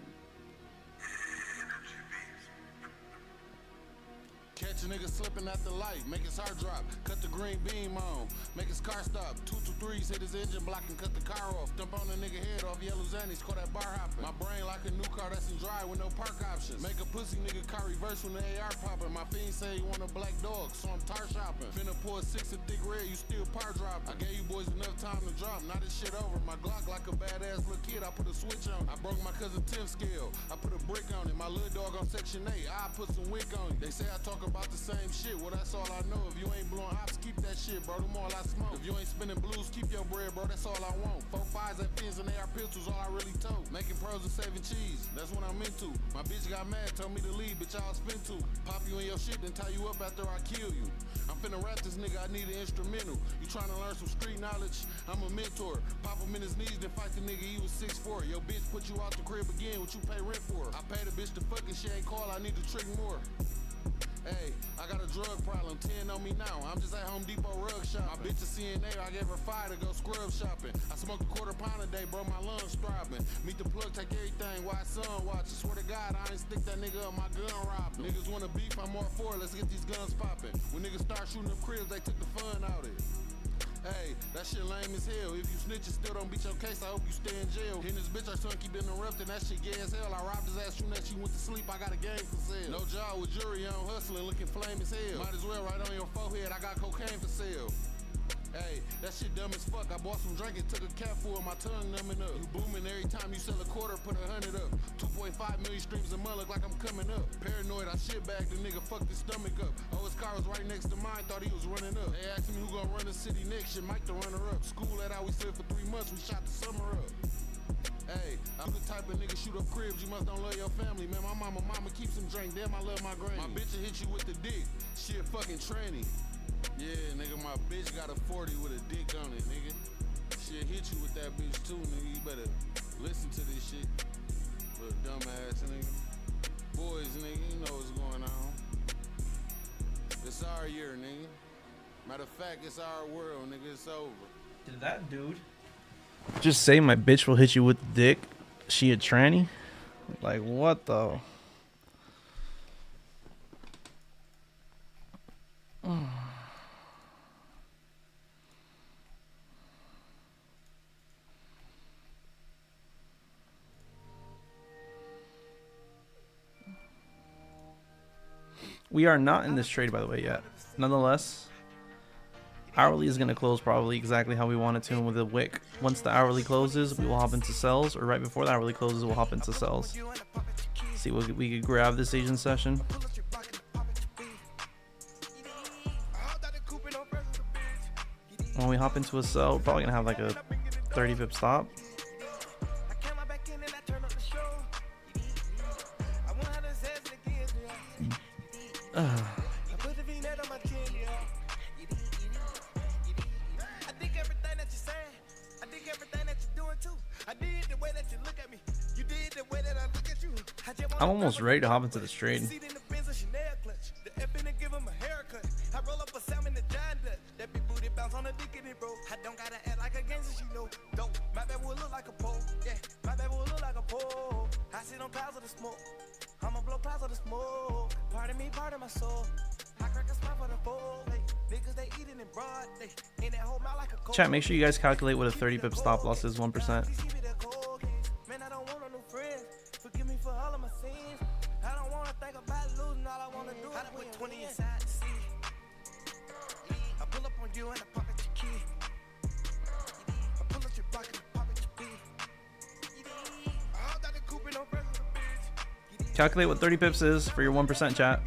Catch a nigga slipping at the light, make his heart drop, cut the green beam on, make his car stop. 223s hit his engine block and cut the car off. Dump on the nigga head off yellow zannies, call that bar hopping. My brain like a new car that's in drive with no park options. Make a pussy nigga car reverse when the AR popping. My fiend say he want a black dog, so I'm tar shopping. Finna pour 6 in thick red, you still par dropping. I gave you boys enough time to drop, now this shit over. My Glock like a badass little kid, I put a switch on. I broke my cousin 10th scale, I put a brick on it. My little dog on section 8, I put some wick on it. They say I talk about the same shit, well that's all I know. If you ain't blowing hops, keep that shit, bro, them all I smoke. If you ain't spinning blues, keep your bread, bro, that's all I want. 4 5s and fins and AR pistols, all I really told. Making pros and saving cheese, that's what I'm into. My bitch got mad, told me to leave, bitch, I'll spin too. Pop you in your shit, then tie you up after I kill you. I'm finna rap this nigga, I need an instrumental. You tryna learn some street knowledge? I'm a mentor. Pop him in his knees, then fight the nigga, he was 6'4". Yo bitch put you out the crib again, what you pay rent for? I paid a bitch to fuck and she ain't call, I need to trick more. Hey, I got a drug problem, 10 on me now. I'm just at Home Depot rug shop. My bitch a CNA, I gave her 5 to go scrub shopping. I smoke a quarter pound a day, bro, my lungs throbbing. Meet the plug, take everything, why son watch. I swear to God, I ain't stick that nigga up, my gun robbed. Niggas wanna beef, I'm all for it, let's get these guns popping. When niggas start shooting up cribs, they took the fun out of it. Hey, that shit lame as hell. If you snitch and still don't beat your case, I hope you stay in jail. Hitting this bitch, our son keep interrupting. That shit gay as hell. I robbed his ass, shooting that she went to sleep. I got a game for sale. No job with jury, I'm hustling, looking flame as hell. Might as well right on your forehead, I got cocaine for sale. Hey, that shit dumb as fuck. I bought some drink and took a cap full, my tongue numbing up. You booming every time you sell a quarter, put 100 up. 2.5 million streams a month, look like I'm coming up. Paranoid, I shit bagged the nigga, fucked his stomach up. Oh, his car was right next to mine, thought he was running up. They asked me who gonna run the city next, shit, Mike the runner up. School at how we slid for 3 months, we shot the summer up. Hey, I'm the type of nigga shoot up cribs, you must don't love your family. Man, my mama keeps some drink, damn, I love my granny. My bitch will hit you with the dick, she a fucking tranny. Yeah, nigga, my bitch got a 40 with a dick on it, nigga. She'll hit you with that bitch too, nigga. You better listen to this shit. Little dumbass, nigga. Boys, nigga, you know what's going on. It's our year, nigga. Matter of fact, it's our world, nigga. It's over. Did that dude just say my bitch will hit you with the dick? She a tranny? Like, what the? We are not in this trade, by the way, yet. Nonetheless, hourly is going to close probably exactly how we want it to with a wick. Once the hourly closes, we will hop into sells, or right before the hourly closes, we'll hop into sells. See what we could grab this Asian session. When we hop into a sell, we're probably going to have like a 30 pip stop. I'm almost ready to hop into this trade. Chat, make sure you guys calculate what a 30 pip stop loss is, 1%. Calculate what 30 pips is for your 1%, chat.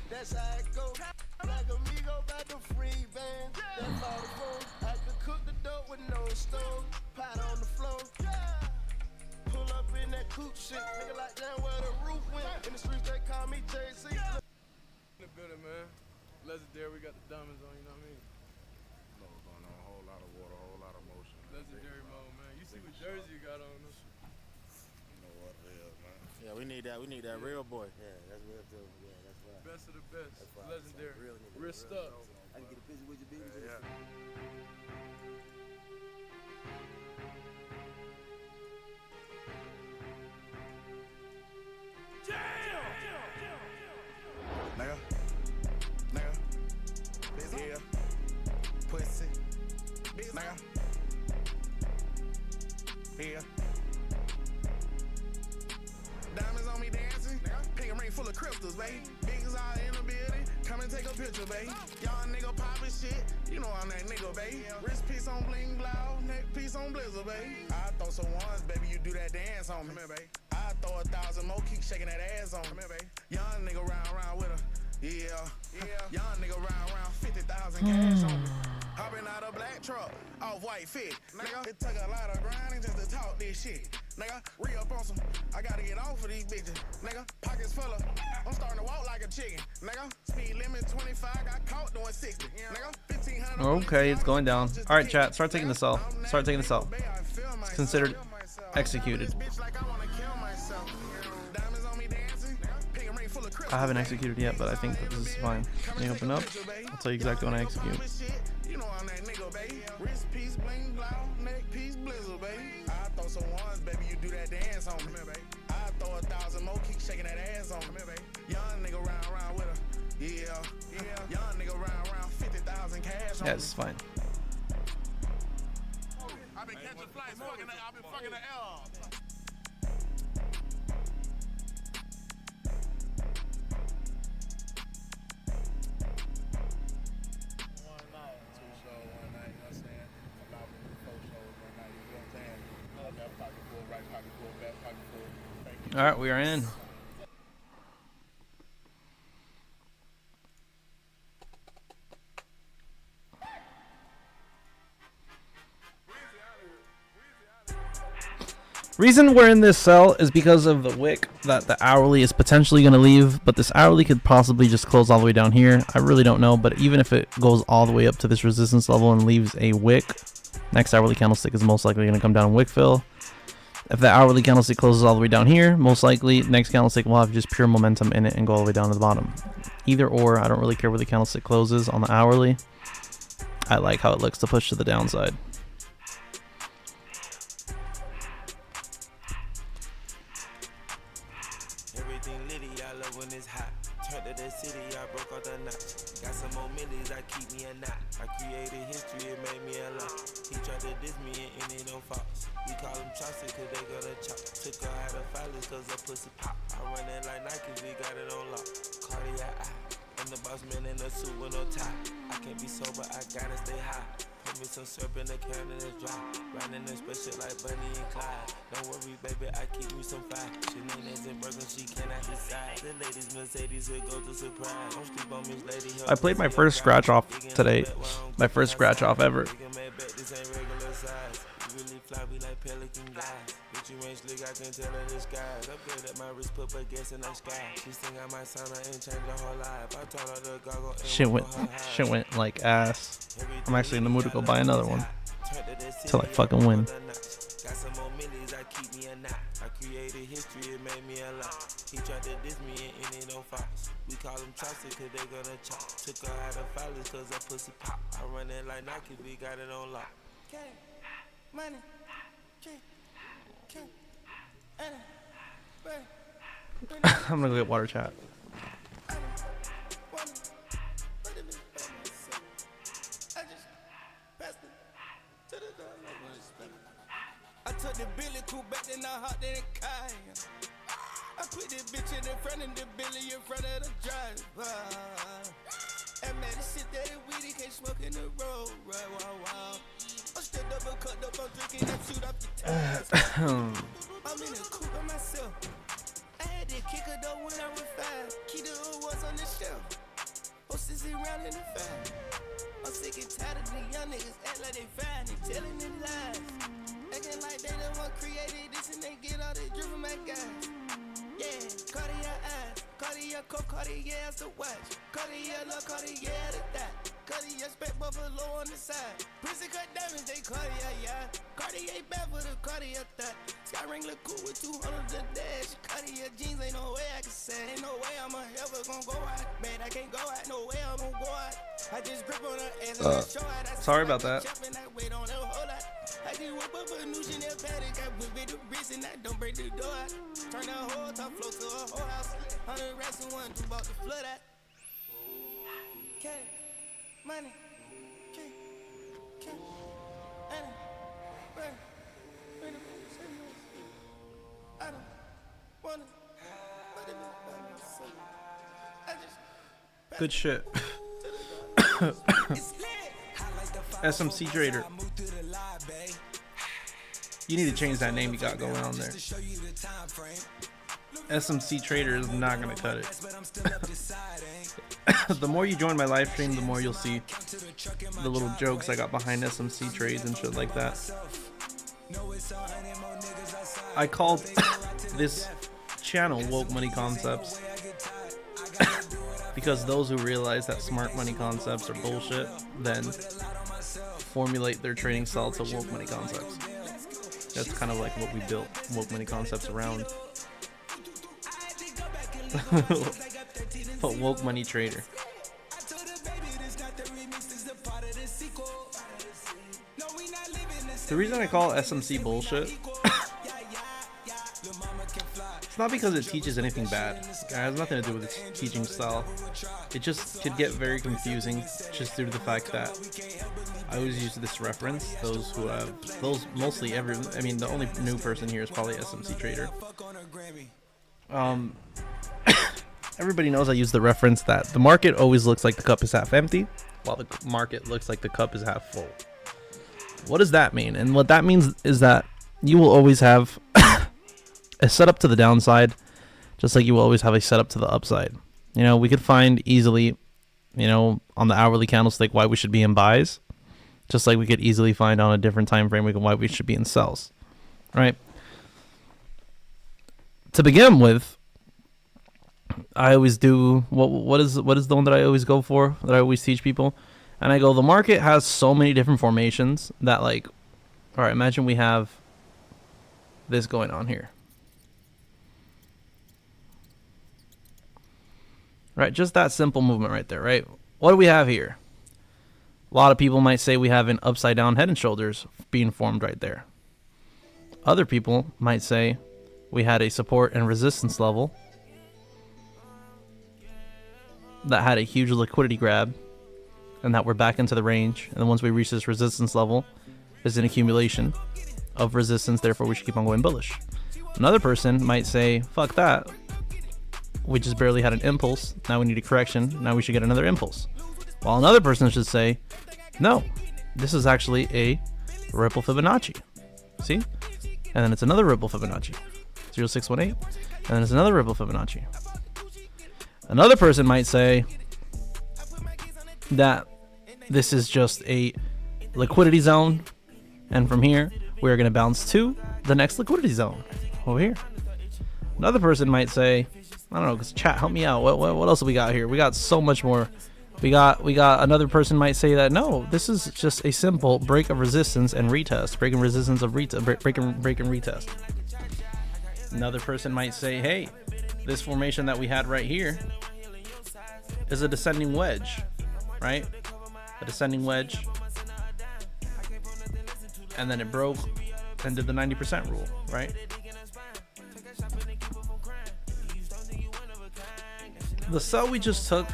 That's how it go. Like amigo about the free band. That's all the phone. I could cook the dope with no stove. Pot on the floor. Pull up in that coupe shit. Nigga like down where the roof went. In the streets they call me JC. In the building, man. Legendary, we got the diamonds on, you know what I mean? No, going on, a whole lot of water, a whole lot of motion. Legendary mode, man. You see what jersey you got on this? You know what it is, man. Yeah, we need that real boy. Yeah, that's real too. Yeah, that's right. Best of the best. Right. Legendary. Real Wrist up. I can get a picture with your baby. Yeah. Nigga. Yeah. Pussy. Nigga. Yeah. Diamonds on me dancing. Pink ring full of crystals, baby. Biggest out in the building. Come and take a picture, baby. Y'all nigga poppin' shit. You know I'm that nigga, baby. Wrist piece on bling blow, neck piece on blizzard, baby. I throw some ones, baby. You do that dance on me. Come here, baby. I throw 1,000 more, keep shaking that ass on me. Come here, baby. Young nigga round with her. Yeah. Young nigga round 50,000 cash on me. Hopping out a black truck, off white fit. Nigga, it took a lot of grinding just to talk this shit. Nigga, re-up on some. I gotta get off of these bitches. Nigga, pockets full of. I'm starting to walk like a chicken. Nigga, speed limit 25, got caught doing 60. Nigga, 1,500. Okay, it's going down. All right, chat. Start taking this out. Start taking this out. It's considered executed. I haven't executed yet, but I think that this is fine. Let me open up. I'll tell you exactly when I execute. You know I'm that nigga, baby. Wrist piece, bling, blow, neck piece, blizzard, baby. I throw some ones, baby. You do that dance on me, baby. I throw 1,000 more, keep shaking that ass on me, baby. Young nigga round with her. Yeah. Young nigga round 50,000 cash on me. Yeah, it's fine. I've been catching flights, I've been fucking the L. All right, we are in. Reason we're in this cell is because of the wick that the hourly is potentially going to leave, but this hourly could possibly just close all the way down here. I really don't know, but even if it goes all the way up to this resistance level and leaves a wick, next hourly candlestick is most likely going to come down and wick fill. If the hourly candlestick closes all the way down here, most likely next candlestick will have just pure momentum in it and go all the way down to the bottom. Either or, I don't really care where the candlestick closes on the hourly. I like how it looks to push to the downside. Everything litty, I love when it's hot. Turned to the city, I broke out the notch. Got some more millies, I keep me a knot. I created history, it made me a lot. He tried to diss me and it don't false. We call them chopsticks cause they gonna chop. Took her out of filers cause her pussy pop. I run it like Nike, we got it on lock. Cardiac eye, I'm the boss man in a suit with no tie. I can't be sober, I gotta stay high. Put me some syrup in the can and it's dry. Riding in special like Bunny and Clyde. Don't worry, baby, I keep me some fire. Shenanigans and burgers, she cannot decide. The ladies Mercedes will go to surprise. Don't sleep on Miss Lady. I played my first scratch off today. My first scratch off ever. This ain't regular size. You really fly, we like pelican guys. Bitch, you ain't slick, I can tell her the skies. Up there that my wrist put a guess in the sky. She think I might sign her and change her whole life. I told her to goggle and Shit went like ass. I'm actually in the mood to go buy another one. Till I fucking win. Got some more millies, I keep me a knot. I created history, it made me a lot. He tried to diss me and it don't false. We call them chopsticks cause they gonna chop. Took her out of filers cause her pussy pop. I run it like Nike, we got it on lock. Money, I'm gonna go get water, chat. I took the Billy cool back then I hopped in the car. I put this bitch in the front and the Billy in front of the driver. And man, this shit that is weedy, can't smoke in the road. Right, wow. I'm still double cut up, I'm drinking that shoot up the tires. I'm in the coupe by myself. I had to kick her though when I was 5. Key the was on the shelf. all in the fan. I'm sick and tired of the young niggas act like they fine and telling them lies. Acting like they the one created this and they get all they drip from my guys. Yeah, Cartier eyes, Cartier coke, Cartier as the watch, Cartier look, Cartier the dot, Cartier spec buffalo on the side, Prison cut diamonds, they Cartier, yeah, Cartier bad for the Cartier thought, Sky Wrangler cool with 200 the dash, Cartier jeans, ain't no way I can say, ain't no way I'm ever gonna go out, man, I can't go out, no way I'm gonna go out, I just grip on her ass and show out, Sorry about that. I wait on her whole lot. I just whip up a new Chanel paddock, I whip it the wrist and I don't break the door out. Turn the whole top floor to a whole house. 100 racks and 1, 2 about to flood out. Cash, money, cash, money, I don't wanna, but it is I just Good shit. SMC Trader. You need to change that name you got going on there. SMC Trader is not gonna cut it. The more you join my live stream, the more you'll see the little jokes I got behind SMC trades and shit like that. I called this channel Woke Money Concepts because those who realize that smart money concepts are bullshit then formulate their trading style to woke money concepts. That's kind of like what we built woke money concepts around. But woke money trader. The reason I call SMC bullshit, it's not because it teaches anything bad. It has nothing to do with its teaching style. It just could get very confusing just due to the fact that I always use this reference. Those who have, I mean, the only new person here is probably SMC Trader. Everybody knows I use the reference that the market always looks like the cup is half empty, while the market looks like the cup is half full. What does that mean? And what that means is that you will always have a setup to the downside, just like you will always have a setup to the upside. You know, we could find easily, you know, on the hourly candlestick why we should be in buys, just like we could easily find on a different time frame why we should be in sells, right? To begin with, I always do what is the one that I always go for, that I always teach people, and I go, the market has so many different formations that, like, all right, imagine we have this going on here. Right, just that simple movement right there, right? What do we have here? A lot of people might say we have an upside down head and shoulders being formed right there. Other people might say we had a support and resistance level that had a huge liquidity grab and that we're back into the range. And then once we reach this resistance level, there's an accumulation of resistance, therefore we should keep on going bullish. Another person might say, fuck that. We just barely had an impulse. Now we need a correction. Now we should get another impulse. While another person should say, no, this is actually a ripple Fibonacci. See? And then it's another ripple Fibonacci. 0618. And then it's another ripple Fibonacci. Another person might say that this is just a liquidity zone. And from here, we're going to bounce to the next liquidity zone over here. Another person might say, I don't know, because chat, help me out. What else do we got here? We got so much more. We got another person might say that no, this is just a simple break of resistance and retest, break and resistance of break and retest. Another person might say, hey, this formation that we had right here is a descending wedge, right? A descending wedge, and then it broke and did the 90% rule, right? The sell we just took,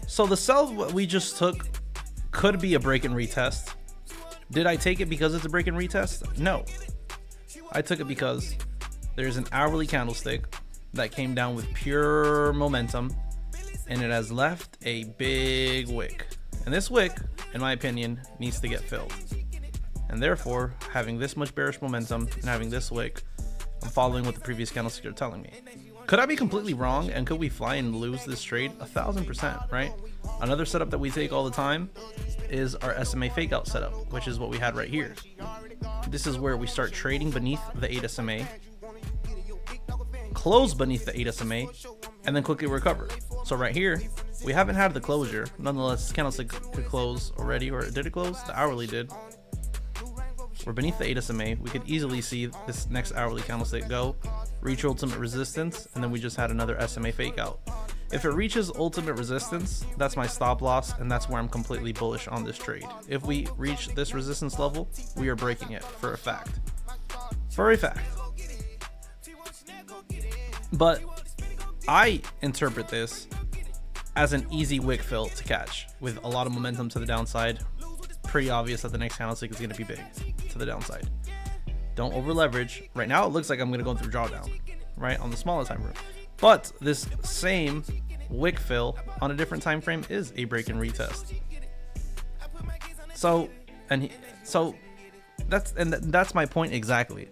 so the sell we just took could be a break and retest. Did I take it because it's a break and retest? No. I took it because there's an hourly candlestick that came down with pure momentum and it has left a big wick. And this wick, in my opinion, needs to get filled. And therefore, having this much bearish momentum and having this wick, I'm following what the previous candlesticks are telling me. Could I be completely wrong, and could we fly and lose this trade? 1000%, right? Another setup that we take all the time is our SMA fake out setup, which is what we had right here. This is where we start trading beneath the 8 SMA, close beneath the 8 SMA, and then quickly recover. So right here, we haven't had the closure. Nonetheless, this candlestick could close already, or did it close? The hourly did. We're beneath the 8 SMA. We could easily see this next hourly candlestick go, reach ultimate resistance, and then we just had another SMA fake out. If it reaches ultimate resistance, that's my stop loss, and that's where I'm completely bullish on this trade. If we reach this resistance level, we are breaking it for a fact. For a fact. But I interpret this as an easy wick fill to catch with a lot of momentum to the downside. Pretty obvious that the next candlestick is going to be big to the downside. Don't over leverage. Right now it looks like I'm going to go through drawdown, right, on the smaller time frame. But this same wick fill on a different time frame is a break and retest. So that's my point exactly.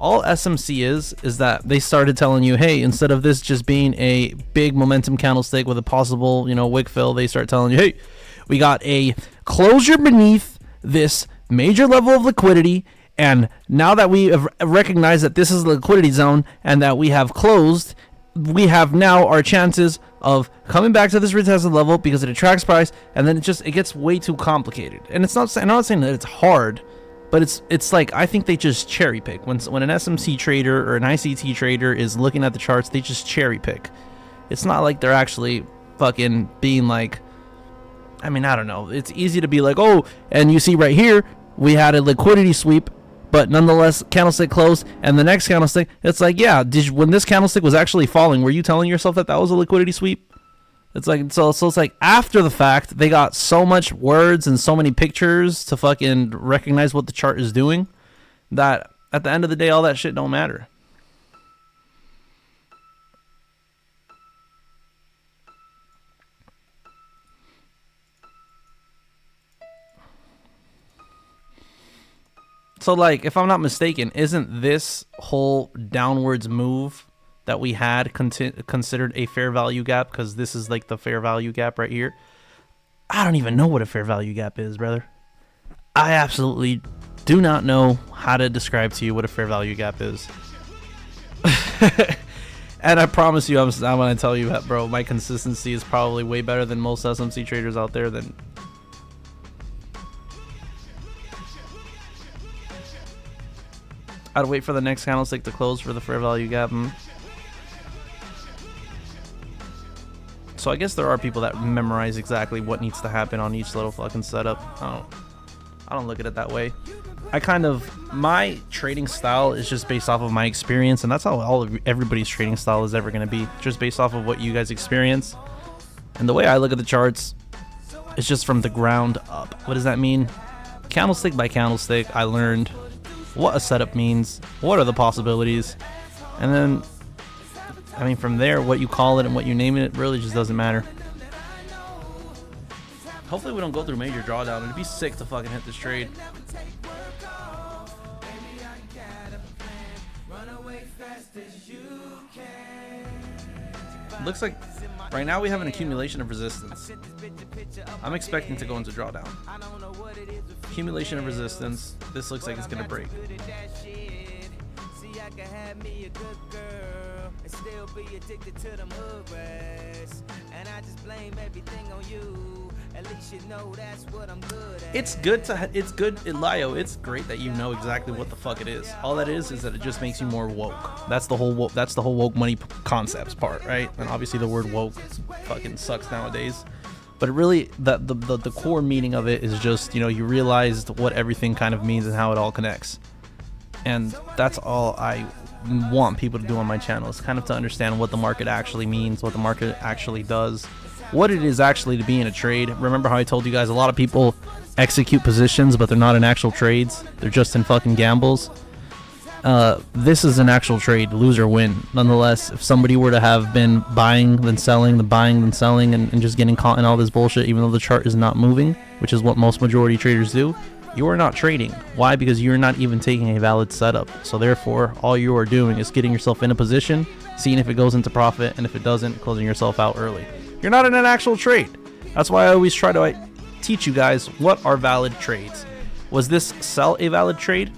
All SMC is that they started telling you, hey, instead of this just being a big momentum candlestick with a possible, wick fill, they start telling you, hey, we got a closure beneath this major level of liquidity, and now that we have recognized that this is the liquidity zone and that we have closed, we have now our chances of coming back to this retested level because it attracts price, and then it gets way too complicated. And I'm not saying that it's hard, but it's like, I think they just cherry pick. When an SMC trader or an ICT trader is looking at the charts, they just cherry pick. It's not like they're actually fucking being like, I don't know. It's easy to be like, oh, and you see right here, we had a liquidity sweep, but nonetheless, candlestick closed, and the next candlestick, it's like, yeah, when this candlestick was actually falling, were you telling yourself that was a liquidity sweep? It's like, so it's like after the fact, they got so much words and so many pictures to fucking recognize what the chart is doing that at the end of the day, all that shit don't matter. So, like, if I'm not mistaken, isn't this whole downwards move that we had considered a fair value gap? Because this is like the fair value gap right here. I don't even know what a fair value gap is, brother. I absolutely do not know how to describe to you what a fair value gap is. And I promise you, I'm going to tell you that, bro, my consistency is probably way better than most SMC traders out there. I'd wait for the next candlestick to close for the fair value gap. So I guess there are people that memorize exactly what needs to happen on each little fucking setup. I don't look at it that way. My trading style is just based off of my experience, and that's how everybody's trading style is ever going to be, just based off of what you guys experience. And the way I look at the charts is just from the ground up. What does that mean? Candlestick by candlestick, I learned what a setup means, what are the possibilities, and then from there, what you call it and what you name it really just doesn't matter. Hopefully we don't go through major drawdown. It'd be sick to fucking hit this trade. Looks like right now we have an accumulation of resistance. I'm expecting to go into drawdown. Accumulation of resistance. This looks like it's gonna break. It's good, Elio. It's great that you know exactly what the fuck it is. All that is that it just makes you more woke. That's the whole woke money concepts part, right? And obviously the word woke fucking sucks nowadays. But it really, the core meaning of it is just, you realized what everything kind of means and how it all connects. And that's all I want people to do on my channel, is kind of to understand what the market actually means, what the market actually does, what it is actually to be in a trade. Remember how I told you guys a lot of people execute positions, but they're not in actual trades. They're just in fucking gambles. This is an actual trade, lose or win. Nonetheless, if somebody were to have been buying then selling, and just getting caught in all this bullshit, even though the chart is not moving, which is what most majority traders do, you are not trading. Why? Because you're not even taking a valid setup. So therefore, all you are doing is getting yourself in a position, seeing if it goes into profit, and if it doesn't, closing yourself out early. You're not in an actual trade. That's why I always try to teach you guys what are valid trades. Was this sell a valid trade?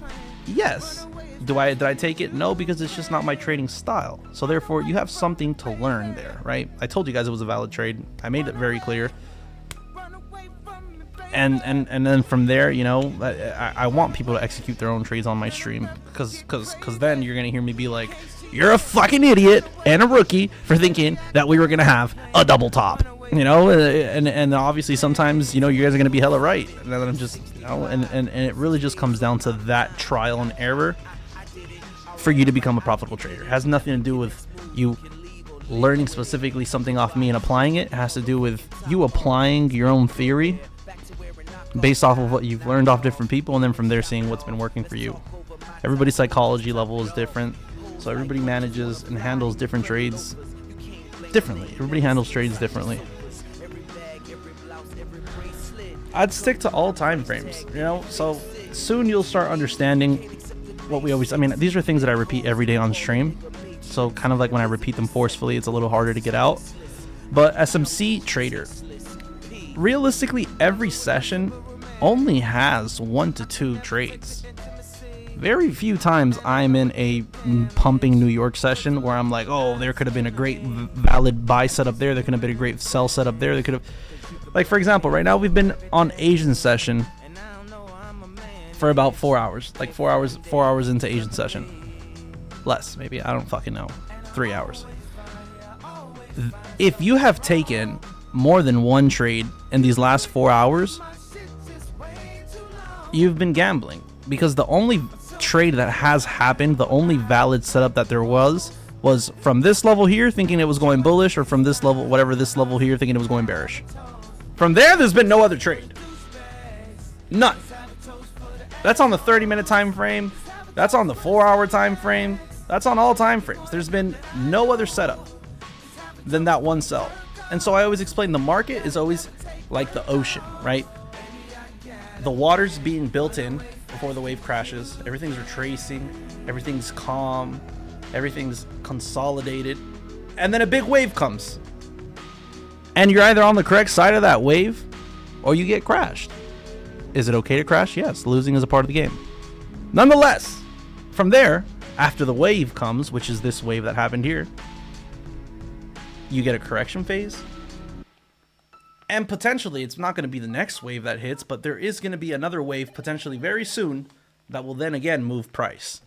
Yes. Did I take it? No, because it's just not my trading style. So therefore, you have something to learn there, right? I told you guys it was a valid trade. I made it very clear. And then from there, you know, I want people to execute their own trades on my stream, because then you're gonna hear me be like, you're a fucking idiot and a rookie for thinking that we were gonna have a double top. You know, and obviously sometimes, you know, you guys are gonna be hella right. And then I'm just, you know, and it really just comes down to that trial and error for you to become a profitable trader. It has nothing to do with you learning specifically something off me and applying it. It has to do with you applying your own theory based off of what you've learned off different people, and then from there seeing what's been working for you. Everybody's psychology level is different, so everybody manages and handles different trades differently. Everybody handles trades differently. I'd stick to all time frames, you know, so soon you'll start understanding what we always, I mean, these are things that I repeat every day on stream, so kind of like when I repeat them forcefully, it's a little harder to get out. But SMC trader, realistically, every session only has 1 to 2 trades. Very few times I'm in a pumping New York session where I'm like, oh, there could have been a great valid buy setup there. There could have been a great sell setup there. There could have, like, for example, right now we've been on Asian session for about 4 hours, like 4 hours into Asian session. Less, maybe, I don't fucking know. 3 hours. If you have taken more than one trade in these last 4 hours, you've been gambling, because the only trade that has happened, the only valid setup that there was from this level here thinking it was going bullish, or from this level, whatever this level here, thinking it was going bearish. From there's been no other trade. None. That's on the 30-minute time frame. That's on the 4-hour time frame. That's on all time frames. There's been no other setup than that one sell. And so I always explain the market is always like the ocean, right? The water's being built in before the wave crashes. Everything's retracing. Everything's calm. Everything's consolidated. And then a big wave comes. And you're either on the correct side of that wave or you get crashed. Is it okay to crash? Yes. Losing is a part of the game. Nonetheless, from there, after the wave comes, which is this wave that happened here, you get a correction phase. And potentially, it's not going to be the next wave that hits, but there is going to be another wave potentially very soon that will then again move price.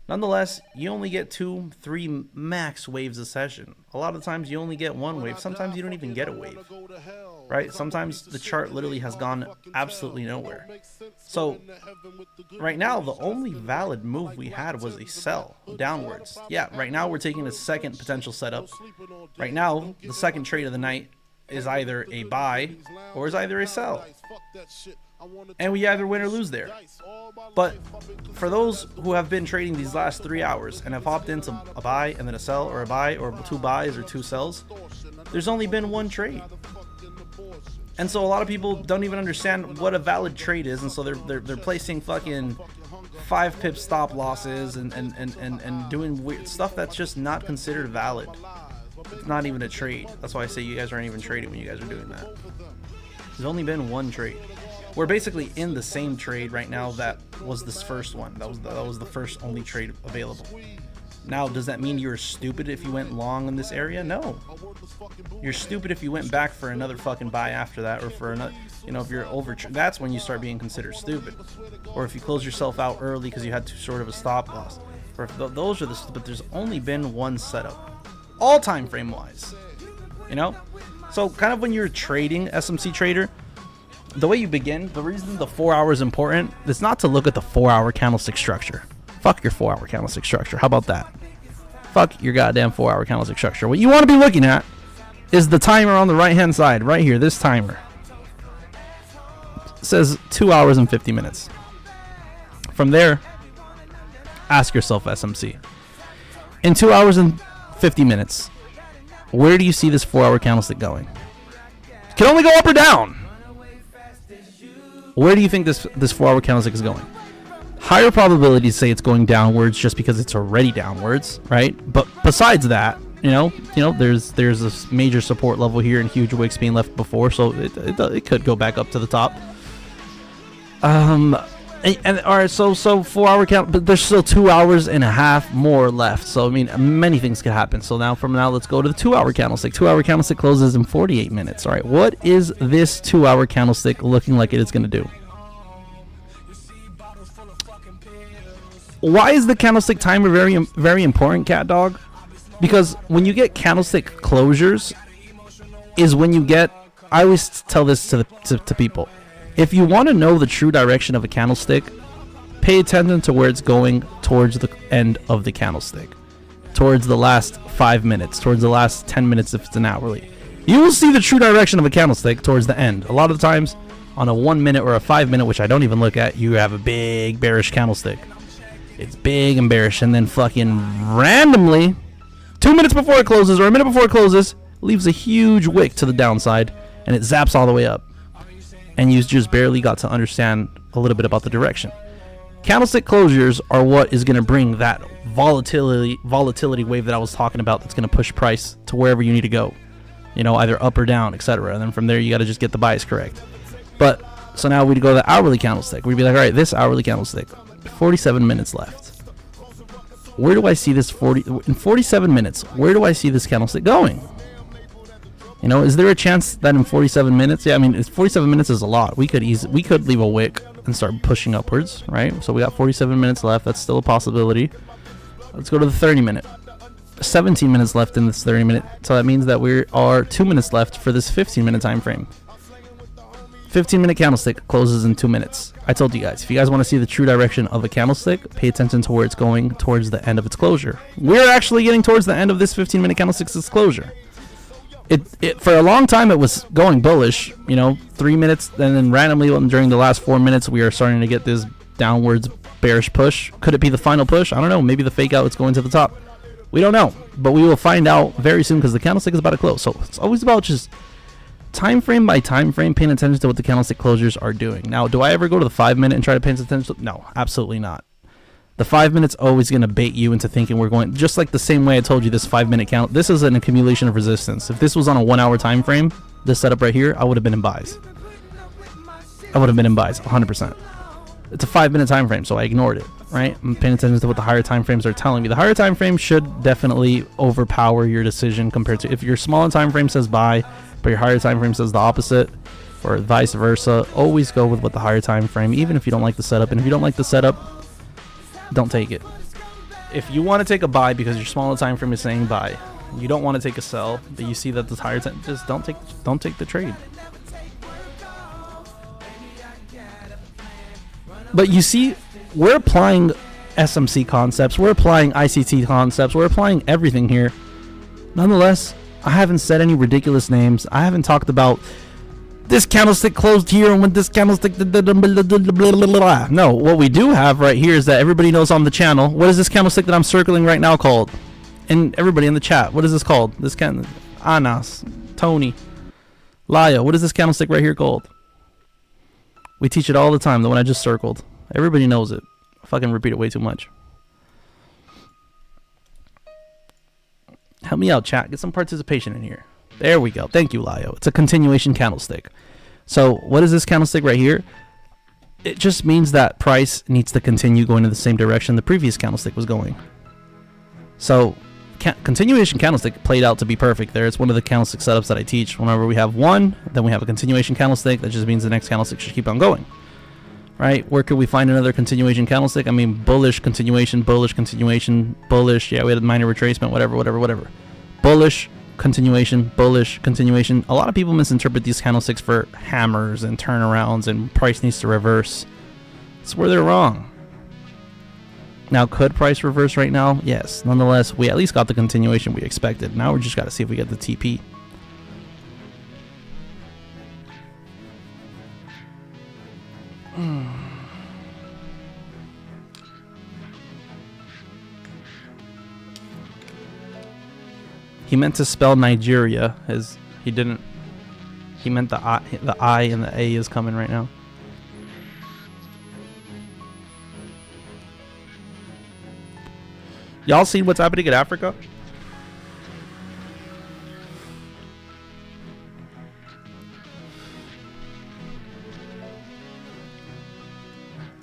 Nonetheless, you only get 2, 3 max waves a session. A lot of times you only get one wave. Sometimes you don't even get a wave, right? Sometimes the chart literally has gone absolutely nowhere. So right now, the only valid move we had was a sell downwards. Yeah, right now we're taking a second potential setup. Right now, the second trade of the night is either a buy or is either a sell. And we either win or lose there. But for those who have been trading these last 3 hours and have hopped into a buy and then a sell, or a buy or 2 buys or 2 sells, there's only been one trade. And so a lot of people don't even understand what a valid trade is, and so they're placing fucking 5 pip stop losses and doing weird stuff that's just not considered valid. It's not even a trade. That's why I say you guys aren't even trading when you guys are doing that. There's only been one trade. We're basically in the same trade right now that was this first one. That was the first only trade available. Now, does that mean you're stupid if you went long in this area? No. You're stupid if you went back for another fucking buy after that, or for another, you know, if you're over, that's when you start being considered stupid. Or if you close yourself out early because you had too short of a stop loss. Or if those are but there's only been one setup, all time frame wise, you know? So kind of when you're trading, SMC trader, the way you begin, the reason the 4 hour is important is not to look at the 4 hour candlestick structure. Fuck your 4 hour candlestick structure. How about that? Fuck your goddamn 4 hour candlestick structure. What you want to be looking at is the timer on the right hand side, right here. This timer it says 2 hours and 50 minutes. From there, ask yourself, SMC, in 2 hours and 50 minutes, where do you see this 4 hour candlestick going? It can only go up or down. Where do you think this 4-hour candlestick is going? Higher probabilities say it's going downwards just because it's already downwards, right? But besides that, you know, there's a major support level here and huge wicks being left before, so it could go back up to the top. And all right, so 4-hour count, but there's still 2 hours and a half more left. So I mean, many things could happen. So now, let's go to the 2-hour candlestick. 2-hour candlestick closes in 48 minutes. All right, what is this 2-hour candlestick looking like it is going to do? Why is the candlestick timer very important, cat dog? Because when you get candlestick closures, is when you get. I always tell this to people. If you want to know the true direction of a candlestick, pay attention to where it's going towards the end of the candlestick, towards the last 5 minutes, towards the last 10 minutes if it's an hourly. You will see the true direction of a candlestick towards the end. A lot of the times, on a 1 minute or a 5 minute, which I don't even look at, you have a big bearish candlestick. It's big and bearish, and then fucking randomly, 2 minutes before it closes or a minute before it closes, leaves a huge wick to the downside, and it zaps all the way up. And you just barely got to understand a little bit about the direction. Candlestick closures are what is going to bring that volatility wave that I was talking about, that's going to push price to wherever you need to go. You know, either up or down, etc. And then from there, you got to just get the bias correct. But, so now we'd go to the hourly candlestick. We'd be like, all right, this hourly candlestick, 47 minutes left. Where do I see this in 47 minutes, where do I see this candlestick going? You know, is there a chance that in 47 minutes? Yeah, I mean, 47 minutes is a lot. We could leave a wick and start pushing upwards, right? So we got 47 minutes left. That's still a possibility. Let's go to the 30 minute. 17 minutes left in this 30 minute. So that means that we are 2 minutes left for this 15 minute time frame. 15 minute candlestick closes in 2 minutes. I told you guys, if you guys want to see the true direction of a candlestick, pay attention to where it's going towards the end of its closure. We're actually getting towards the end of this 15 minute candlestick's closure. It for a long time it was going bullish, you know, 3 minutes, and then randomly during the last 4 minutes we are starting to get this downwards bearish push. Could it be the final push? I don't know. Maybe the fake out, it's going to the top. We don't know, but we will find out very soon because the candlestick is about to close. So it's always about just time frame by time frame, paying attention to what the candlestick closures are doing. Now, do I ever go to the 5 minute and try to pay attention to? No, absolutely not. The 5 minutes always going to bait you into thinking we're going, just like the same way I told you this 5 minute count. This is an accumulation of resistance. If this was on a 1 hour time frame, this setup right here, I would have been in buys. I would have been in buys 100%. It's a 5 minute time frame, so I ignored it, right? I'm paying attention to what the higher time frames are telling me. The higher time frame should definitely overpower your decision compared to if your smaller time frame says buy, but your higher time frame says the opposite, or vice versa. Always go with what the higher time frame, even if you don't like the setup. And if you don't like the setup, don't take it. If you want to take a buy because your smaller time frame is saying buy, you don't want to take a sell, but you see that the higher time, just don't take the trade. But you see, we're applying SMC concepts, we're applying ICT concepts, we're applying everything here. Nonetheless, I haven't said any ridiculous names. I haven't talked about this candlestick closed here and when this candlestick. No, what we do have right here is that everybody knows on the channel. What is this candlestick that I'm circling right now called? And everybody in the chat, what is this called? This Anas, Tony, Laya, what is this candlestick right here called? We teach it all the time, the one I just circled. Everybody knows it. I fucking repeat it way too much. Help me out, chat. Get some participation in here. There we go. Thank you, Lio. It's a continuation candlestick. So what is this candlestick right here? It just means that price needs to continue going in the same direction the previous candlestick was going. So continuation candlestick played out to be perfect there. It's one of the candlestick setups that I teach. Whenever we have one, then we have a continuation candlestick. That just means the next candlestick should keep on going. Right? Where could we find another continuation candlestick? I mean, bullish continuation, bullish continuation, bullish. Yeah, we had a minor retracement, whatever. Bullish continuation, bullish continuation. A lot of people misinterpret these candlesticks for hammers and turnarounds and price needs to reverse. That's where they're wrong. Now, could price reverse right now? Yes. Nonetheless, we at least got the continuation we expected. Now we just got to see if we get the TP. He meant to spell Nigeria, as he didn't. He meant the I and the A is coming right now. Y'all seen what's happening in Africa?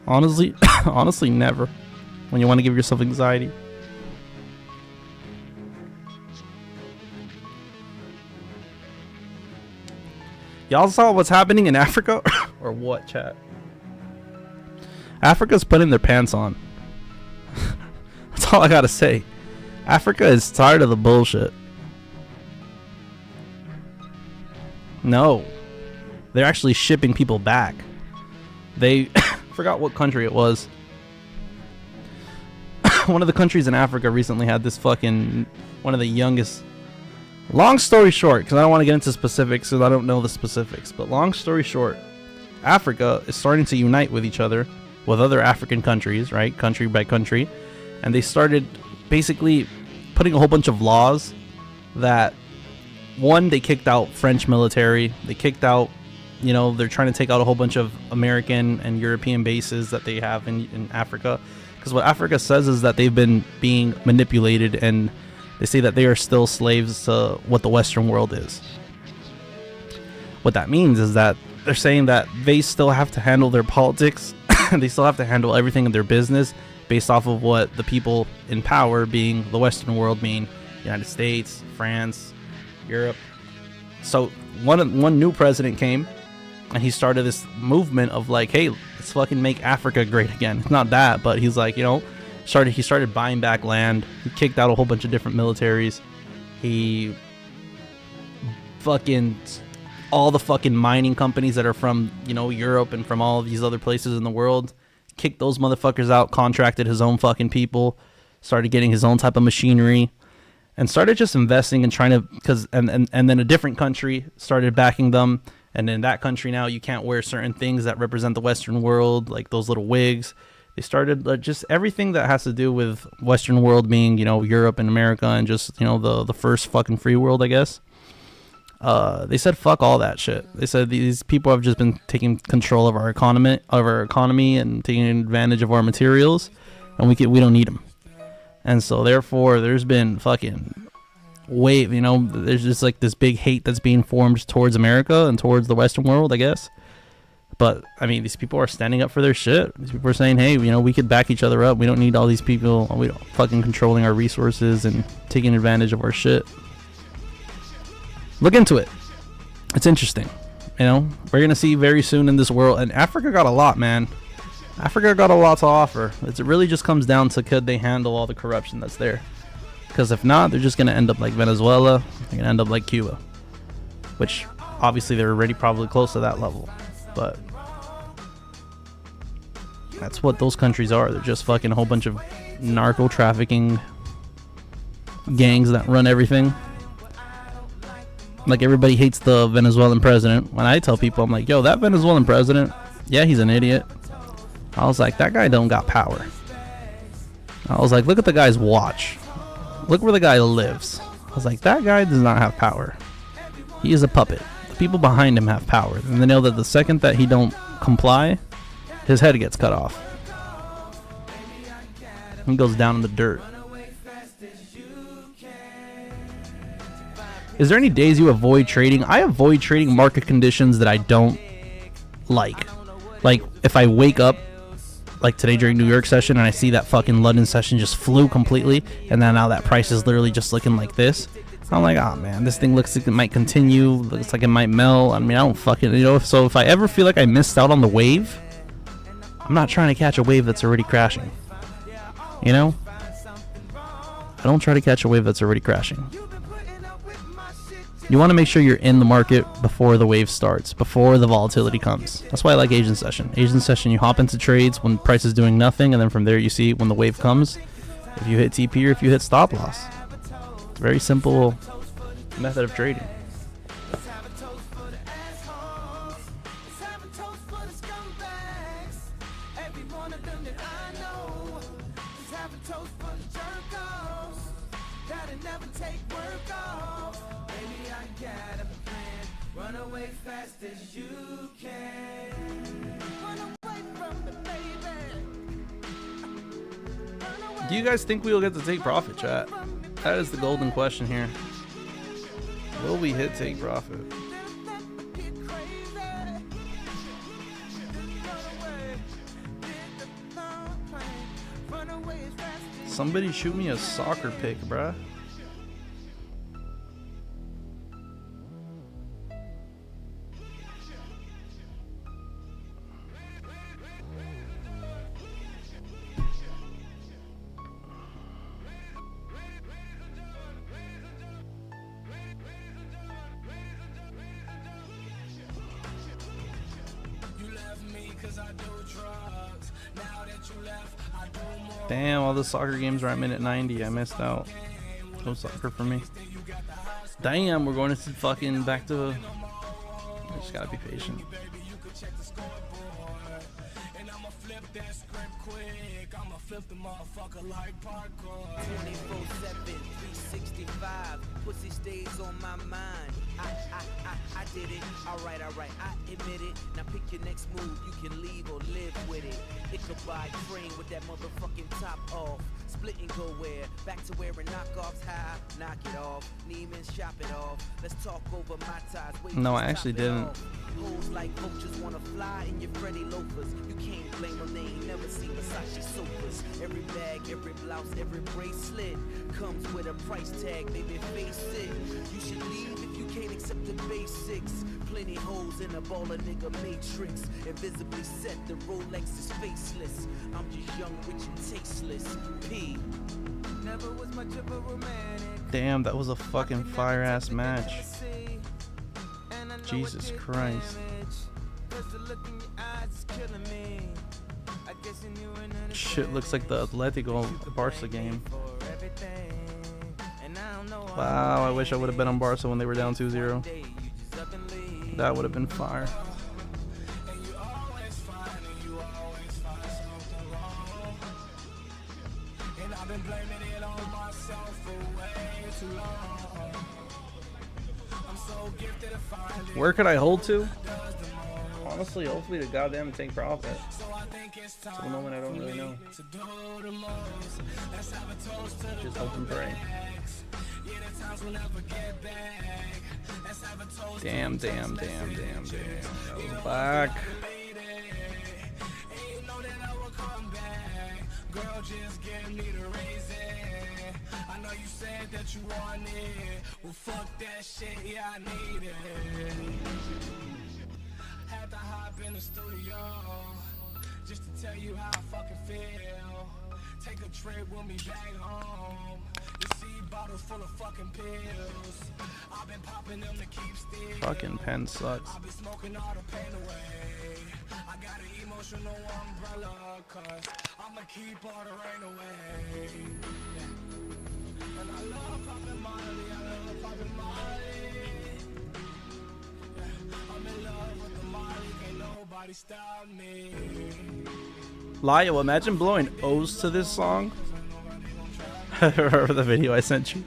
Honestly, honestly, never. When you want to give yourself anxiety. Y'all saw what's happening in Africa? Or what, chat? Africa's putting their pants on. That's all I gotta say. Africa is tired of the bullshit. No. They're actually shipping people back. They... forgot what country it was. One of the countries in Africa recently had this fucking... one of the youngest... long story short, because I don't want to get into specifics because I don't know the specifics, but long story short, Africa is starting to unite with each other, with other African countries, right? Country by country. And they started basically putting a whole bunch of laws that, one, they kicked out French military. They kicked out, you know, they're trying to take out a whole bunch of American and European bases that they have in Africa. Because what Africa says is that they've been being manipulated, and they say that they are still slaves to what the Western world is. What that means is that they're saying that they still have to handle their politics. They still have to handle everything in their business based off of what the people in power, being the Western world, mean United States, France, Europe. So one new president came, and he started this movement of like, hey, let's fucking make Africa great again. It's not that, but he's like, you know, he started buying back land. He kicked out a whole bunch of different militaries. He fucking all the fucking mining companies that are from, you know, Europe and from all of these other places in the world, kicked those motherfuckers out, contracted his own fucking people, started getting his own type of machinery, and started just investing and trying to, and then a different country started backing them. And in that country now, you can't wear certain things that represent the Western world, like those little wigs. They started just everything that has to do with Western world, being, you know, Europe and America, and just, you know, the first fucking free world, I guess. They said fuck all that shit. They said these people have just been taking control of our economy and taking advantage of our materials, and we don't need them. And so therefore, there's been fucking wave, you know, there's just like this big hate that's being formed towards America and towards the Western world, I guess. But I mean, these people are standing up for their shit. These people are saying, hey, you know, we could back each other up. We don't need all these people, we don't fucking controlling our resources and taking advantage of our shit. Look into it. It's interesting. You know, we're gonna see very soon in this world, and Africa got a lot, man. Africa got a lot to offer. It really just comes down to, could they handle all the corruption that's there? Because if not, they're just gonna end up like Venezuela. They're gonna end up like Cuba, which obviously they're already probably close to that level. But that's what those countries are. They're just fucking a whole bunch of narco trafficking gangs that run everything. Like, everybody hates the Venezuelan president. When I tell people, I'm like, yo, that Venezuelan president, yeah, he's an idiot. I was like, that guy don't got power. I was like, look at the guy's watch. Look where the guy lives. I was like, that guy does not have power. He is a puppet. The people behind him have power, and they know that the second that he don't comply, his head gets cut off. He goes down in the dirt. Is there any days you avoid trading? I avoid trading market conditions that I don't like. Like, if I wake up, like today during New York session, and I see that fucking London session just flew completely, and then now that price is literally just looking like this, I'm like, oh man, this thing looks like it might continue, looks like it might melt. I mean, I don't fucking, you know, so if I ever feel like I missed out on the wave, I'm not trying to catch a wave that's already crashing. You know? I don't try to catch a wave that's already crashing. You want to make sure you're in the market before the wave starts, before the volatility comes. That's why I like Asian session. Asian session, you hop into trades when price is doing nothing, and then from there you see when the wave comes, if you hit TP or if you hit stop loss. It's a very simple method of trading. Do you guys think we will get to take profit, chat? That is the golden question here. Will we hit take profit? Somebody shoot me a soccer pick, bruh. Damn, all the soccer games are at minute 90. I missed out. No soccer for me. Damn, we're going to fucking back to... I just gotta be patient. Flip the motherfucker like parkour. 24/7, 365. Pussy stays on my mind. I did it. Alright, I admit it. Now pick your next move. You can leave or live with it. Ichabod Crane with that motherfucking top off. Split and go where? Back to wearing knockoffs high. Knock it off. Neiman's shop it off. Let's talk over my ties. Wait, no, I actually didn't. Hoes like vultures wanna fly in your Freddy loafers. You can't blame them, they ain't never seen Versace sofas. Every bag, every blouse, every bracelet comes with a price tag, baby, face it. You should leave if you can't accept the basics. Plenty holes in a baller nigga matrix. Invisibly set, the Rolex is faceless. I'm just young, rich and tasteless. P. Never was much of a romantic. Damn, that was a fucking fire ass match. Jesus Christ. Shit looks like the Atletico Barca game. Wow, I wish I would have bet on Barca when they were down 2-0. That would have been fire. Where could I hold to? Honestly, hopefully to goddamn take profit. It's the moment I don't really know. Just hope and pray. Damn. That was back. Girl, just give me the reason. I know you said that you want it. Well, fuck that shit, yeah, I need it. Had to hop in the studio just to tell you how I fucking feel. Take a trip with me back home. You see bottles full of fucking pills. I've been popping them to keep still. Fucking pen sucks. I've been smoking all the pain away. I got an emotional umbrella, cause I'ma keep all the rain away. Yeah. And I love popping Molly, Yeah. I'm in love with the Molly, can't nobody stop me. Lyle, imagine blowing O's to this song. Remember the video I sent you?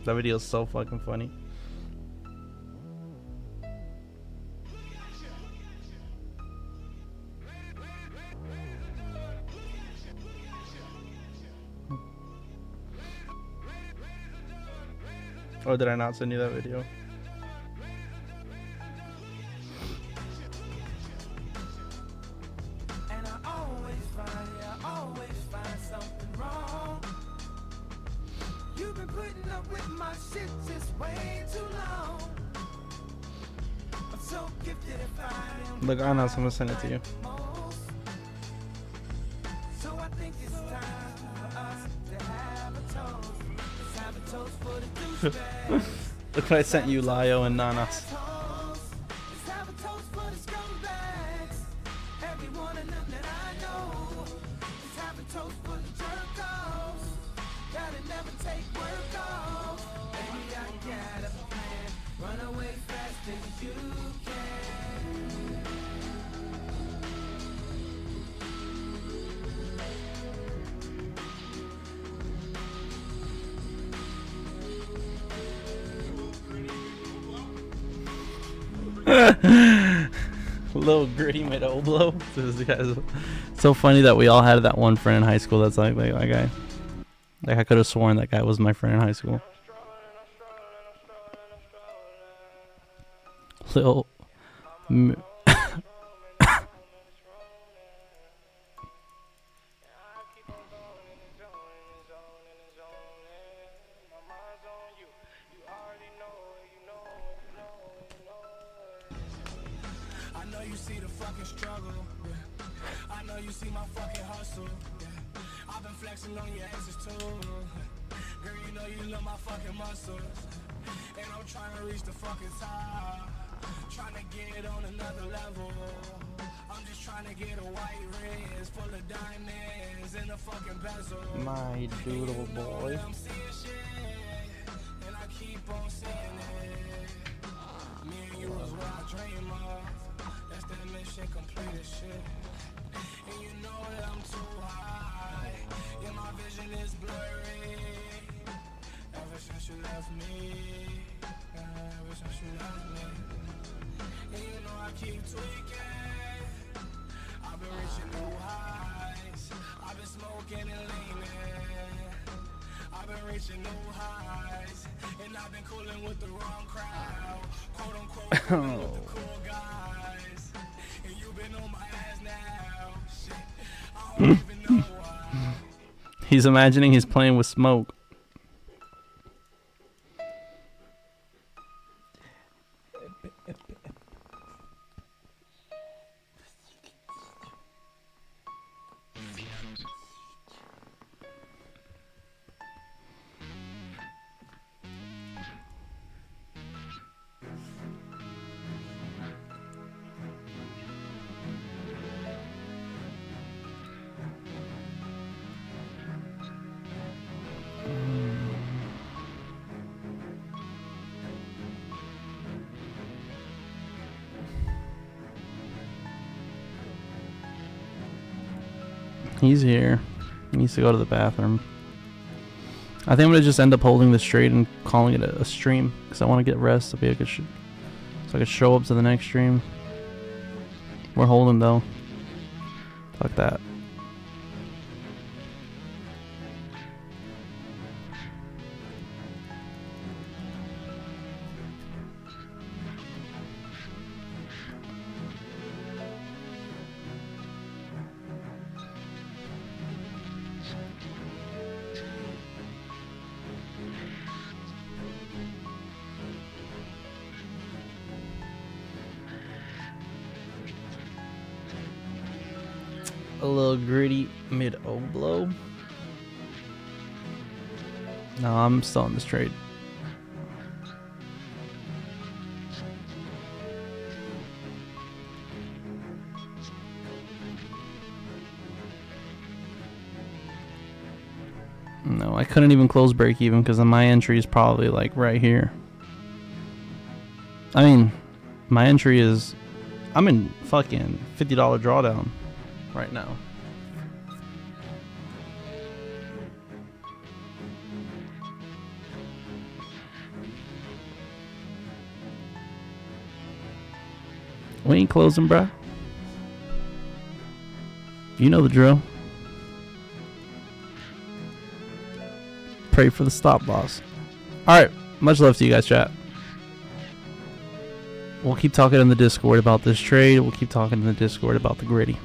That video is so fucking funny. Or did I not send you that video? And I always find something wrong. You've been putting up with my shit just way too long. I'm so gifted at finding. Look, I know, so I'm gonna send it to you. So I think it's time for us to have a toast. Let's have a toast for the douchebags. Look what I sent you, Lio and Nanas. Let's have a toast for the scumbags. Every one of them that I know. Let's have a toast for the jerk-offs. Gotta never take work off. Baby, I got a plan. Run away fast as you can. Little gritty mid blow. This guy's so funny that we all had that one friend in high school that's like that guy. Like I could have sworn that guy was my friend in high school. Little. I know you see the fucking struggle. Yeah. I know you see my fucking hustle. Yeah. I've been flexing on your exes too. Girl, you know you love my fucking muscles. And I'm trying to reach the fucking top. Trying to get on another level. I'm just trying to get a white wrist full of diamonds in the fucking bezel. My doodle boy. I'm seeing shit, and I keep on seeing it. Me and you was what I dream of. That's that mission completed shit. And you know that I'm too high. Yeah, my vision is blurry. Ever since you left me. Ever since you left me. And you know I keep tweaking. I've been reaching new highs. I've been smoking and leaning. I've been reaching new highs. And I've been cooling with the wrong crowd. Quote unquote cooling with the cool guys. And you've been on my ass now. Shit, I don't even know why. He's imagining he's playing with smoke. He's here. He needs to go to the bathroom. I think I'm gonna just end up holding this trade and calling it a stream because I want to get rest so I could show up to the next stream. We're holding though. Fuck that. A little gritty mid blow. No, I'm still in this trade. No, I couldn't even close break even because my entry is probably like right here. I mean, my entry is, I'm in fucking $50 drawdown right now. We ain't closing, bruh. You know the drill. Pray for the stop loss. Alright, much love to you guys, chat. We'll keep talking in the Discord about this trade. We'll keep talking in the Discord about the gritty.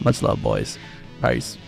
Much love, boys. Peace.